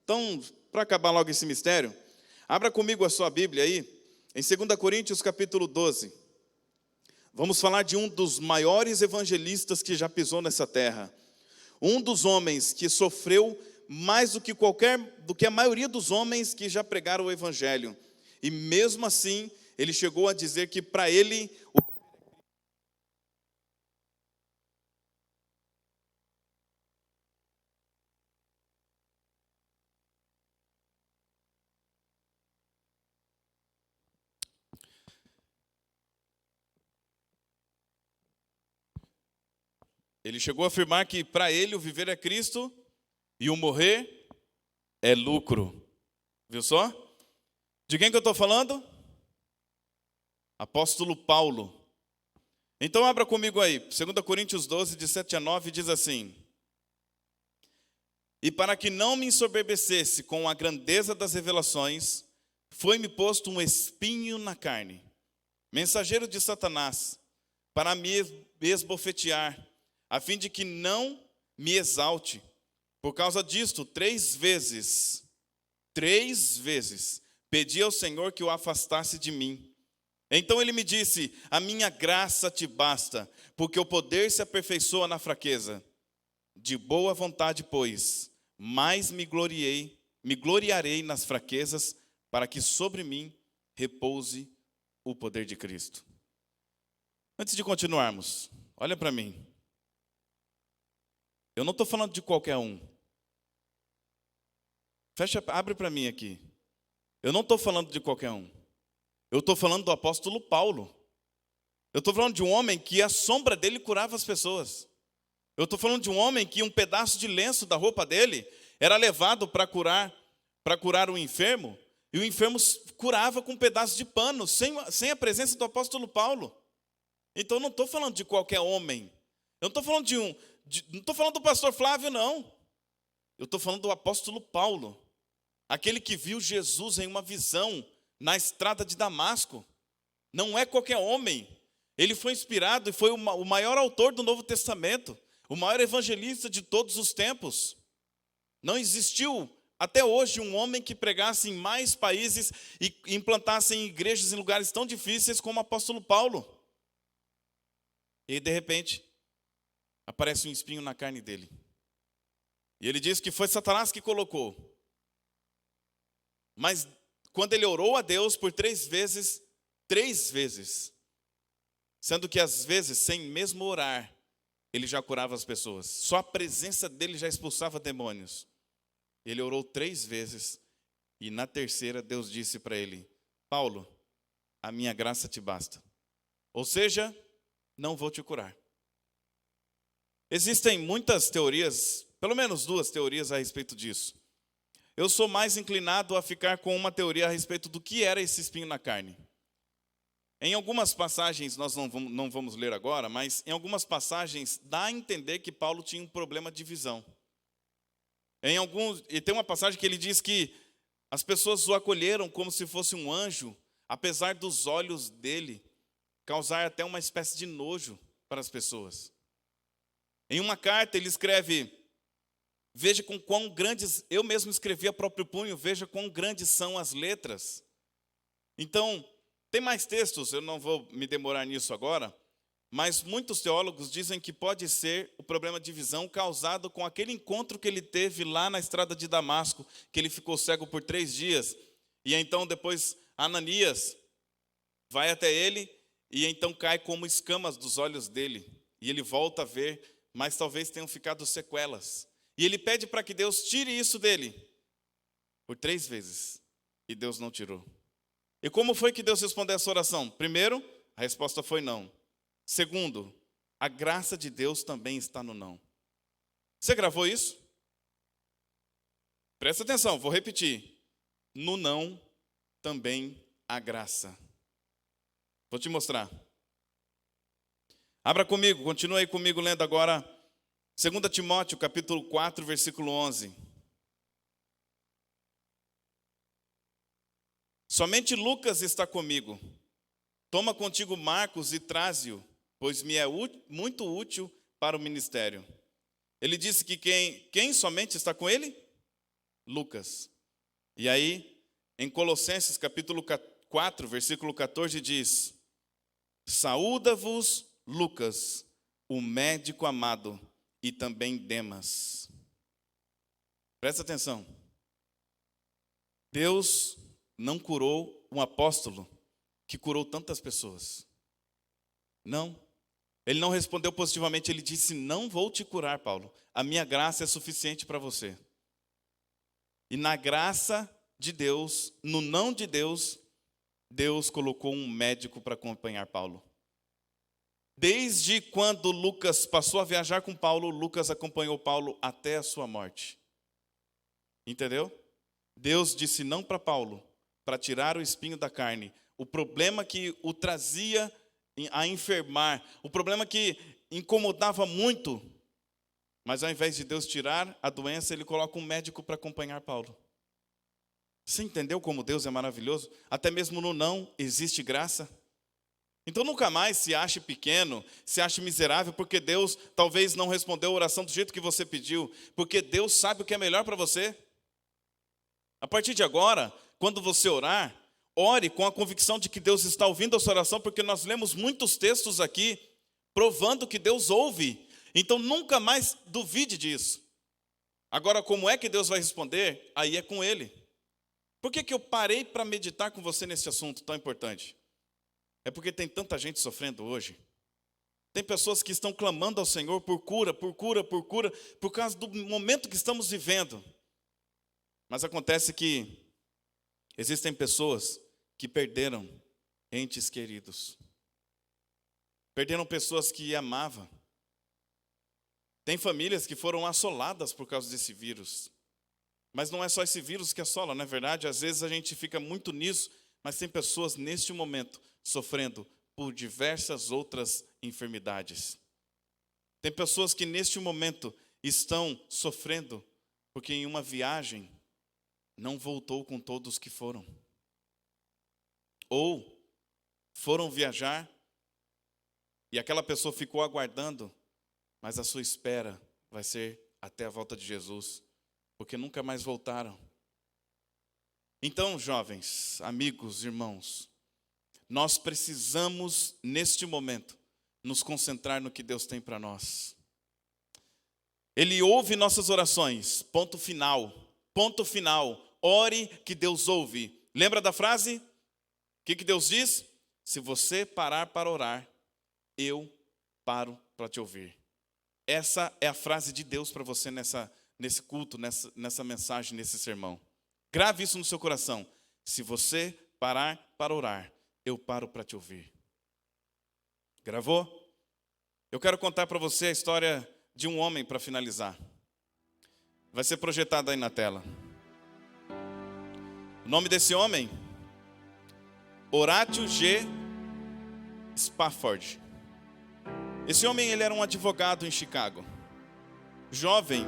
Então, para acabar logo esse mistério, abra comigo a sua Bíblia aí, em 2 Coríntios capítulo 12. Vamos falar de um dos maiores evangelistas que já pisou nessa terra. Um dos homens que sofreu mais do que a maioria dos homens que já pregaram o evangelho. E mesmo assim, ele chegou a dizer que para ele ele chegou a afirmar que para ele o viver é Cristo e o morrer é lucro. Viu só? De quem que eu estou falando? Apóstolo Paulo. Então abra comigo aí, 2 Coríntios 12, de 7 a 9, diz assim: E para que não me ensoberbecesse com a grandeza das revelações, foi-me posto um espinho na carne, mensageiro de Satanás, para me esbofetear, a fim de que não me exalte. Por causa disto, 3 vezes, pedi ao Senhor que o afastasse de mim. Então ele me disse: a minha graça te basta, porque o poder se aperfeiçoa na fraqueza. De boa vontade, pois, mais me gloriarei nas fraquezas, para que sobre mim repouse o poder de Cristo. Antes de continuarmos, olha para mim. Eu não estou falando de qualquer um. Abre para mim aqui. Eu não estou falando de qualquer um. Eu estou falando do apóstolo Paulo. Eu estou falando de um homem que a sombra dele curava as pessoas. Eu estou falando de um homem que um pedaço de lenço da roupa dele era levado para curar o enfermo, e o enfermo curava com um pedaço de pano, sem a presença do apóstolo Paulo. Então eu não estou falando de qualquer homem. Eu não estou falando não estou falando do pastor Flávio, não. Eu estou falando do apóstolo Paulo, aquele que viu Jesus em uma visão na estrada de Damasco. Não é qualquer homem. Ele foi inspirado e foi o maior autor do Novo Testamento, o maior evangelista de todos os tempos. Não existiu até hoje um homem que pregasse em mais países e implantasse em igrejas em lugares tão difíceis como o apóstolo Paulo. E de repente, aparece um espinho na carne dele. E ele diz que foi Satanás que colocou. Mas quando ele orou a Deus por 3 vezes, sendo que às vezes, sem mesmo orar, ele já curava as pessoas. Só a presença dele já expulsava demônios. Ele orou 3 vezes, e na terceira Deus disse para ele: Paulo, a minha graça te basta. Ou seja, não vou te curar. Existem muitas teorias, pelo menos 2 teorias a respeito disso. Eu sou mais inclinado a ficar com uma teoria a respeito do que era esse espinho na carne. Em algumas passagens, nós não vamos ler agora, mas em algumas passagens dá a entender que Paulo tinha um problema de visão. E tem uma passagem que ele diz que as pessoas o acolheram como se fosse um anjo, apesar dos olhos dele causar até uma espécie de nojo para as pessoas. Em uma carta ele escreve: veja com quão grandes, eu mesmo escrevi a próprio punho, veja quão grandes são as letras. Então, tem mais textos, eu não vou me demorar nisso agora, mas muitos teólogos dizem que pode ser o problema de visão causado com aquele encontro que ele teve lá na estrada de Damasco, que ele ficou cego por 3 dias, e então depois Ananias vai até ele, e então cai como escamas dos olhos dele, e ele volta a ver, mas talvez tenham ficado sequelas. E ele pede para que Deus tire isso dele, por 3 vezes. e Deus não tirou. E como foi que Deus respondeu essa oração? Primeiro, a resposta foi não. Segundo, a graça de Deus também está no não. Você gravou isso? Presta atenção, vou repetir. No não também há graça. Vou te mostrar. Abra comigo, continue aí comigo lendo agora 2 Timóteo, capítulo 4, versículo 11. Somente Lucas está comigo. Toma contigo Marcos e traze-o, pois me é muito útil para o ministério. Ele disse que quem somente está com ele? Lucas. E aí, em Colossenses capítulo 4, versículo 14 diz: saúda-vos Lucas, o médico amado, e também Demas. Presta atenção. Deus não curou um apóstolo que curou tantas pessoas. Não. Ele não respondeu positivamente, ele disse: não vou te curar, Paulo. A minha graça é suficiente para você. E na graça de Deus, no não de Deus, Deus colocou um médico para acompanhar Paulo. Desde quando Lucas passou a viajar com Paulo, Lucas acompanhou Paulo até a sua morte. Entendeu? Deus disse não para Paulo, para tirar o espinho da carne. O problema que o trazia a enfermar, o problema que incomodava muito, mas ao invés de Deus tirar a doença, ele coloca um médico para acompanhar Paulo. Você entendeu como Deus é maravilhoso? Até mesmo no não existe graça. Então nunca mais se ache pequeno, se ache miserável, porque Deus talvez não respondeu a oração do jeito que você pediu, porque Deus sabe o que é melhor para você. A partir de agora, quando você orar, ore com a convicção de que Deus está ouvindo a sua oração, porque nós lemos muitos textos aqui provando que Deus ouve. Então nunca mais duvide disso. Agora, como é que Deus vai responder? Aí é com Ele. Por que eu parei para meditar com você nesse assunto tão importante? É porque tem tanta gente sofrendo hoje. Tem pessoas que estão clamando ao Senhor por cura, por causa do momento que estamos vivendo. Mas acontece que existem pessoas que perderam entes queridos. Perderam pessoas que amavam. Tem famílias que foram assoladas por causa desse vírus. Mas não é só esse vírus que assola, não é verdade? Às vezes a gente fica muito nisso, mas tem pessoas neste momento sofrendo por diversas outras enfermidades. Tem pessoas que neste momento estão sofrendo porque em uma viagem não voltou com todos que foram. Ou foram viajar e aquela pessoa ficou aguardando, mas a sua espera vai ser até a volta de Jesus, porque nunca mais voltaram. Então, jovens, amigos, irmãos, nós precisamos, neste momento, nos concentrar no que Deus tem para nós. Ele ouve nossas orações, ponto final. Ponto final. Ore que Deus ouve. Lembra da frase? O que Deus diz? Se você parar para orar, eu paro para te ouvir. Essa é a frase de Deus para você nesse culto, nessa mensagem, nesse sermão. Grave isso no seu coração. Se você parar para orar, eu paro para te ouvir. Gravou? Eu quero contar para você a história de um homem para finalizar. Vai ser projetado aí na tela. O nome desse homem? Horatio G. Spafford. Esse homem, ele era um advogado em Chicago. Jovem,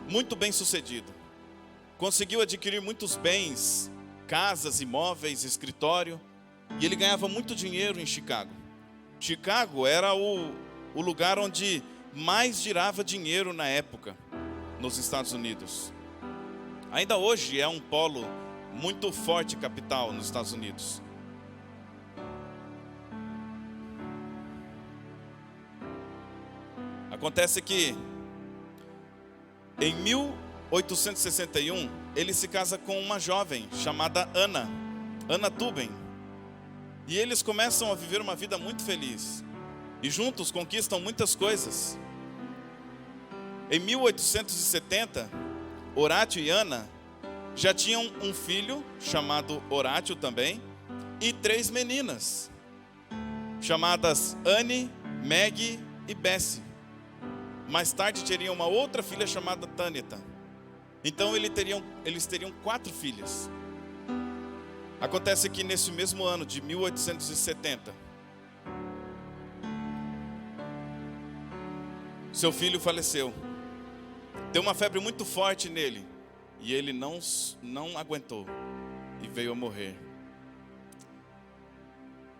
muito bem sucedido. Conseguiu adquirir muitos bens, casas, imóveis, escritório. E ele ganhava muito dinheiro em Chicago. Chicago era o lugar onde mais girava dinheiro na época, nos Estados Unidos. Ainda hoje é um polo muito forte capital nos Estados Unidos. Acontece que em 1861 ele se casa com uma jovem chamada Anna Tuben. E eles começam a viver uma vida muito feliz. E juntos conquistam muitas coisas. Em 1870, Horatio e Anna já tinham um filho chamado Horácio também, e 3 meninas, chamadas Anne, Meg e Bessie. Mais tarde teriam uma outra filha chamada Tânita. Então eles teriam 4 filhas. Acontece que nesse mesmo ano de 1870, seu filho faleceu. Deu uma febre muito forte nele e ele não aguentou e veio a morrer.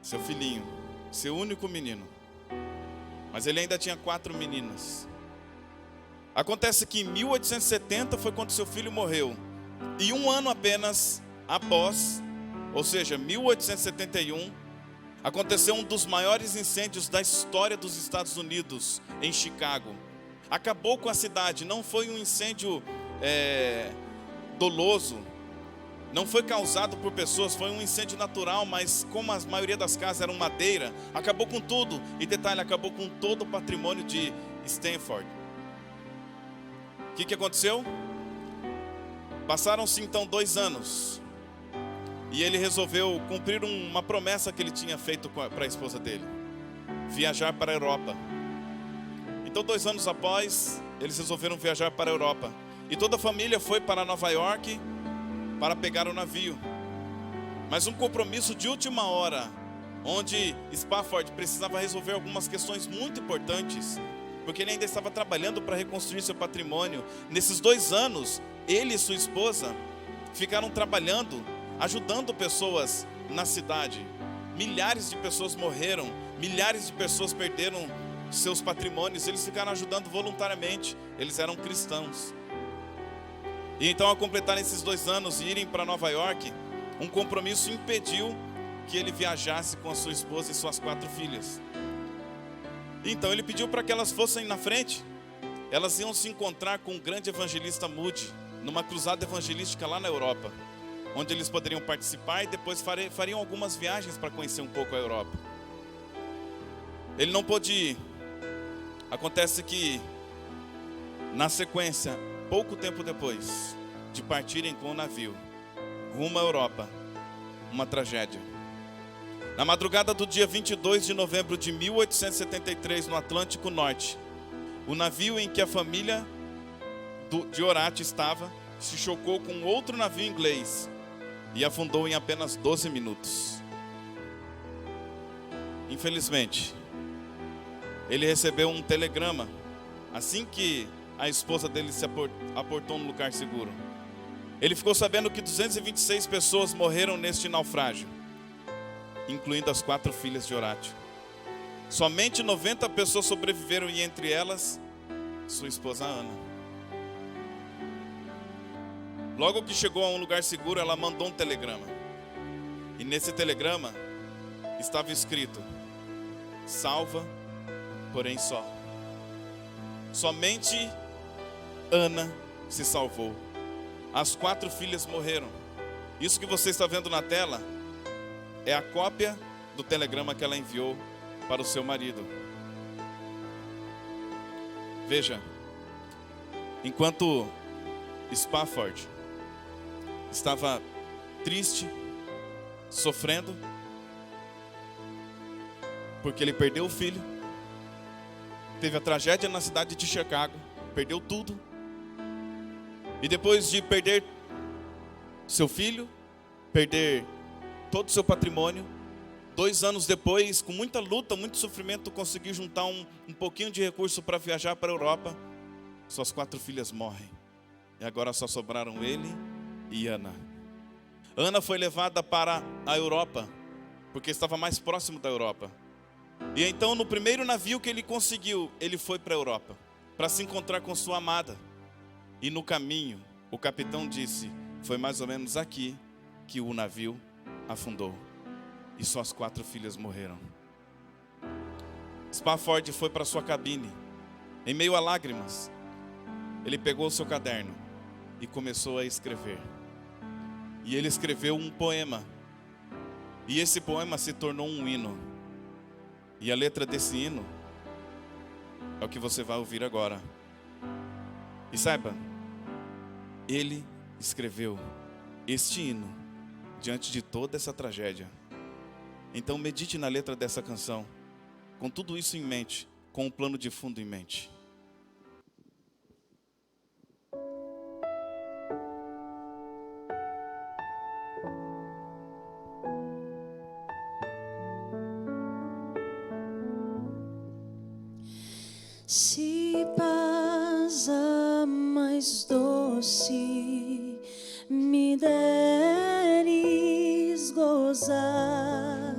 Seu filhinho, seu único menino. Mas ele ainda tinha 4 meninas. Acontece que em 1870 foi quando seu filho morreu. E um ano apenas após, ou seja, 1871, aconteceu um dos maiores incêndios da história dos Estados Unidos, em Chicago. Acabou com a cidade, não foi um incêndio doloso, não foi causado por pessoas, foi um incêndio natural, mas como a maioria das casas eram madeira, acabou com tudo. E detalhe, acabou com todo o patrimônio de Stanford. O que aconteceu? Passaram-se então 2 anos. E ele resolveu cumprir uma promessa que ele tinha feito para a esposa dele: viajar para a Europa. Então 2 anos após, eles resolveram viajar para a Europa. E toda a família foi para Nova York para pegar o navio. Mas um compromisso de última hora, onde Spafford precisava resolver algumas questões muito importantes, porque ele ainda estava trabalhando para reconstruir seu patrimônio. Nesses 2 anos, ele e sua esposa ficaram trabalhando, ajudando pessoas na cidade. Milhares de pessoas morreram, milhares de pessoas perderam seus patrimônios. Eles ficaram ajudando voluntariamente, eles eram cristãos. E então, ao completar esses 2 anos e irem para Nova York, um compromisso impediu que ele viajasse com a sua esposa e suas 4 filhas. Então ele pediu para que elas fossem na frente. Elas iam se encontrar com o grande evangelista Moody, numa cruzada evangelística lá na Europa, onde eles poderiam participar e depois fariam algumas viagens para conhecer um pouco a Europa. Ele não pôde ir. Acontece que, na sequência, pouco tempo depois de partirem com o navio rumo à Europa, uma tragédia. Na madrugada do dia 22 de novembro de 1873, no Atlântico Norte, o navio em que a família de Horácio estava se chocou com outro navio inglês e afundou em apenas 12 minutos. Infelizmente, ele recebeu um telegrama assim que a esposa dele se aportou no lugar seguro. Ele ficou sabendo que 226 pessoas morreram neste naufrágio, incluindo as 4 filhas de Horácio. Somente 90 pessoas sobreviveram, e entre elas, sua esposa Ana. Logo que chegou a um lugar seguro, ela mandou um telegrama. E nesse telegrama estava escrito: salva, porém só. Somente Ana se salvou. As 4 filhas morreram. Isso que você está vendo na tela é a cópia do telegrama que ela enviou para o seu marido. Veja, enquanto Spafford estava triste, sofrendo, porque ele perdeu o filho, teve a tragédia na cidade de Chicago, perdeu tudo. E depois de perder seu filho, perder todo o seu patrimônio, 2 anos depois, com muita luta, muito sofrimento, conseguiu juntar um pouquinho de recurso para viajar para a Europa. Suas 4 filhas morrem. E agora só sobraram ele e Ana. Ana foi levada para a Europa, porque estava mais próximo da Europa. E então, no primeiro navio que ele conseguiu, ele foi para a Europa, para se encontrar com sua amada. E no caminho, o capitão disse: foi mais ou menos aqui que o navio afundou. E suas 4 filhas morreram. Spafford foi para sua cabine. Em meio a lágrimas, ele pegou o seu caderno e começou a escrever. E ele escreveu um poema. E esse poema se tornou um hino. E a letra desse hino é o que você vai ouvir agora. E saiba, ele escreveu este hino diante de toda essa tragédia. Então medite na letra dessa canção, com tudo isso em mente, com o plano de fundo em mente. Se paz a mais doce me deres gozar,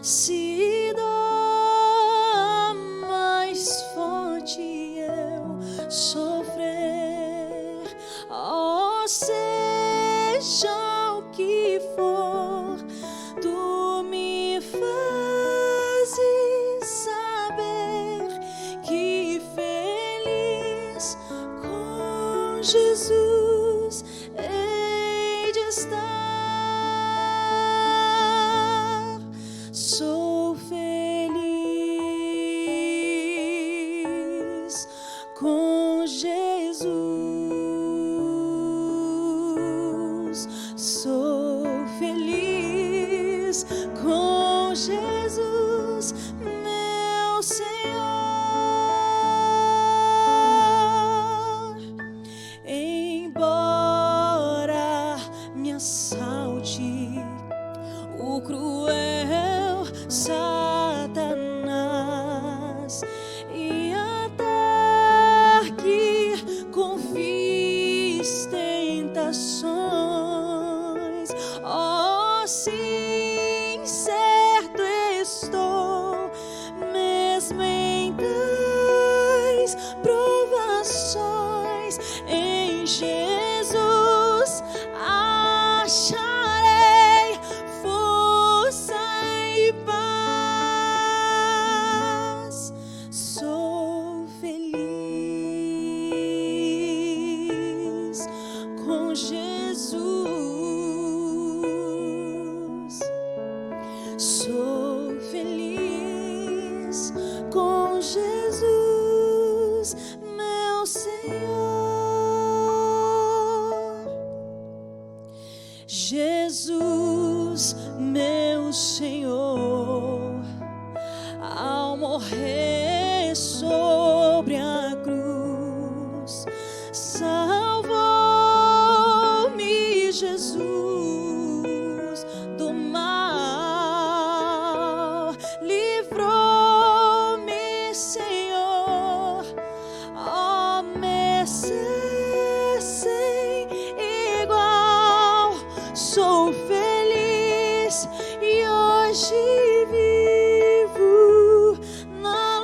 se dor mais forte eu sofrer, oh, seja o que for, tu me fazes saber que feliz com Jesus hei de estar. Sou feliz com Jesus. Sou feliz com Jesus, meu Senhor. Embora me assalte o cruel Satanás e ataque com vis tentações, oh, sim, certo estou, mesmo em tais provações, em Jesus acharei força e paz. Sou feliz com Jesus. Sou feliz com Jesus, meu Senhor. Jesus, meu Senhor, ao morrer sobre a cruz, salvou-me Jesus do mal, livrou-me, Senhor, ó, mercê sem igual. Sou feliz e hoje vivo na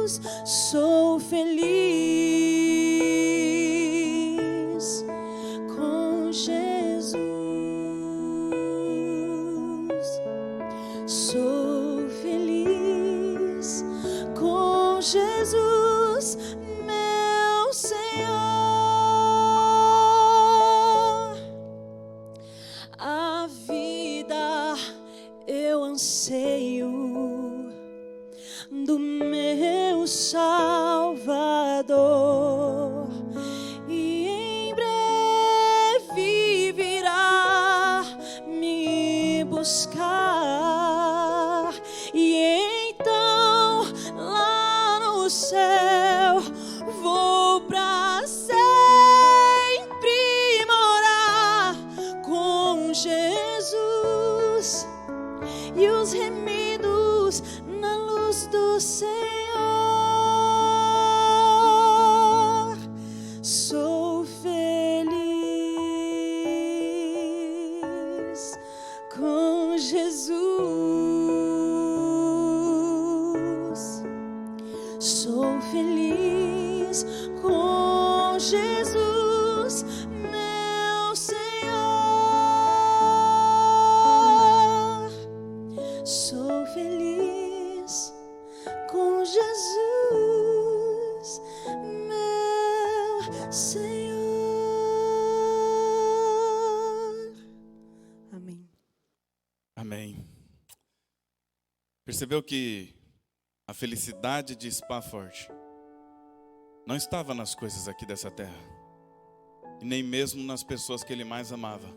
luz. Sou feliz com Jesus. Sou feliz com Jesus, meu Senhor. A vida eu anseio do meu Salvador, e em breve virá me buscar, e então lá no céu vou pra sempre morar com Jesus e os remidos na luz do Senhor. Sou feliz com Jesus. Sou feliz com Jesus, meu Senhor. Sou feliz com Jesus, meu Senhor. Amém. Amém. Percebeu que a felicidade de Spafford não estava nas coisas aqui dessa terra. e nem mesmo nas pessoas que Ele mais amava.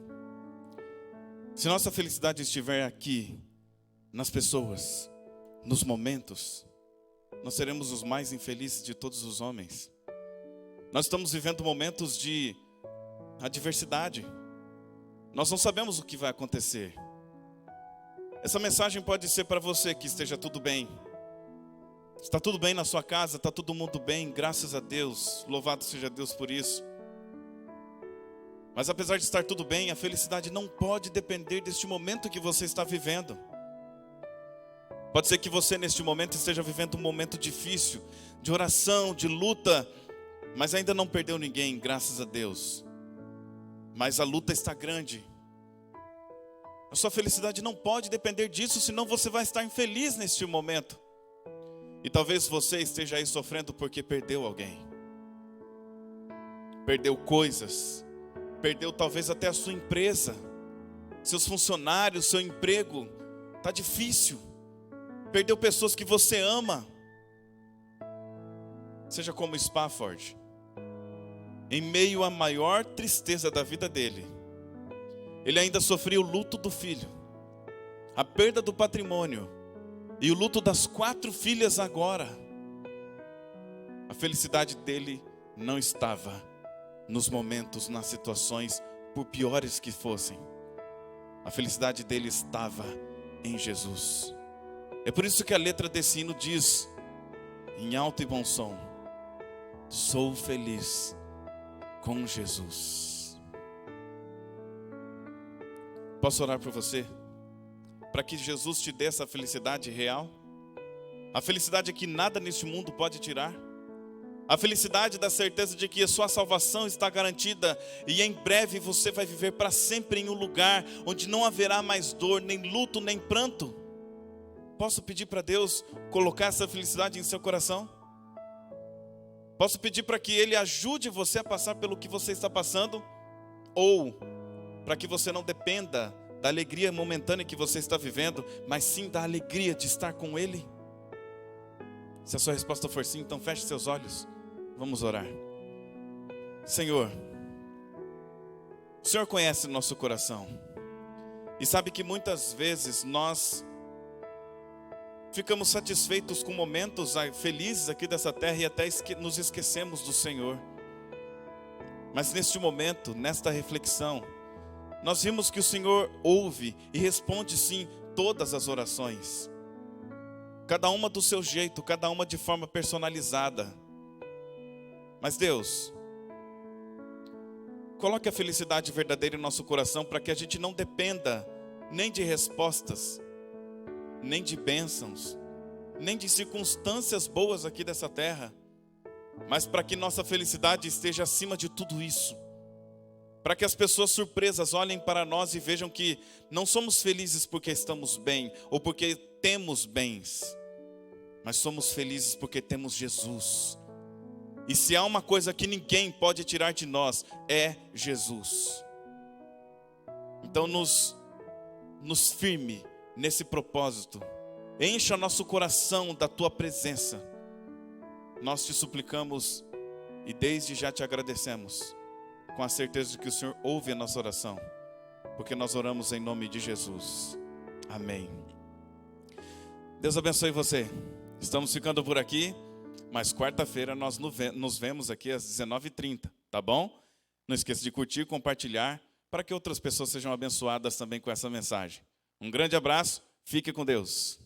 Se nossa felicidade estiver aqui, nas pessoas, nos momentos, nós seremos os mais infelizes de todos os homens. Nós estamos vivendo momentos de adversidade. Nós não sabemos o que vai acontecer. Essa mensagem pode ser para você que esteja tudo bem. Está tudo bem na sua casa, está todo mundo bem, graças a Deus, louvado seja Deus por isso. Mas apesar de estar tudo bem, a felicidade não pode depender deste momento que você está vivendo. Pode ser que você neste momento esteja vivendo um momento difícil, de oração, de luta, mas ainda não perdeu ninguém, graças a Deus. Mas a luta está grande. A sua felicidade não pode depender disso, senão você vai estar infeliz neste momento. E talvez você esteja aí sofrendo porque perdeu alguém. Perdeu coisas. Perdeu talvez até a sua empresa. Seus funcionários, seu emprego. Está difícil. Perdeu pessoas que você ama. Seja como Spafford. Em meio à maior tristeza da vida dele, ele ainda sofria o luto do filho, a perda do patrimônio e o luto das 4 filhas agora. A felicidade dele não estava nos momentos, nas situações, por piores que fossem. A felicidade dele estava em Jesus. É por isso que a letra desse hino diz, em alto e bom som: sou feliz com Jesus. Posso orar por você? Para que Jesus te dê essa felicidade real? A felicidade que nada neste mundo pode tirar? A felicidade da certeza de que a sua salvação está garantida e em breve você vai viver para sempre em um lugar onde não haverá mais dor, nem luto, nem pranto? Posso pedir para Deus colocar essa felicidade em seu coração? Posso pedir para que Ele ajude você a passar pelo que você está passando? Ou para que você não dependa da alegria momentânea que você está vivendo, mas sim da alegria de estar com Ele? Se a sua resposta for sim, então feche seus olhos. Vamos orar. Senhor, o Senhor conhece o nosso coração e sabe que muitas vezes nós ficamos satisfeitos com momentos felizes aqui dessa terra e até nos esquecemos do Senhor. Mas neste momento, nesta reflexão, nós vimos que o Senhor ouve e responde sim todas as orações. Cada uma do seu jeito, cada uma de forma personalizada. Mas Deus, coloque a felicidade verdadeira em nosso coração para que a gente não dependa nem de respostas, nem de bênçãos, nem de circunstâncias boas aqui dessa terra, mas para que nossa felicidade esteja acima de tudo isso. Para que as pessoas surpresas olhem para nós e vejam que não somos felizes porque estamos bem ou porque temos bens, mas somos felizes porque temos Jesus. E se há uma coisa que ninguém pode tirar de nós, é Jesus. Então nos firme nesse propósito. Encha nosso coração da Tua presença. Nós te suplicamos e desde já te agradecemos, com a certeza de que o Senhor ouve a nossa oração, porque nós oramos em nome de Jesus. Amém. Deus abençoe você. Estamos ficando por aqui, mas quarta-feira nós nos vemos aqui às 19h30, tá bom? Não esqueça de curtir e compartilhar, para que outras pessoas sejam abençoadas também com essa mensagem. Um grande abraço, fique com Deus.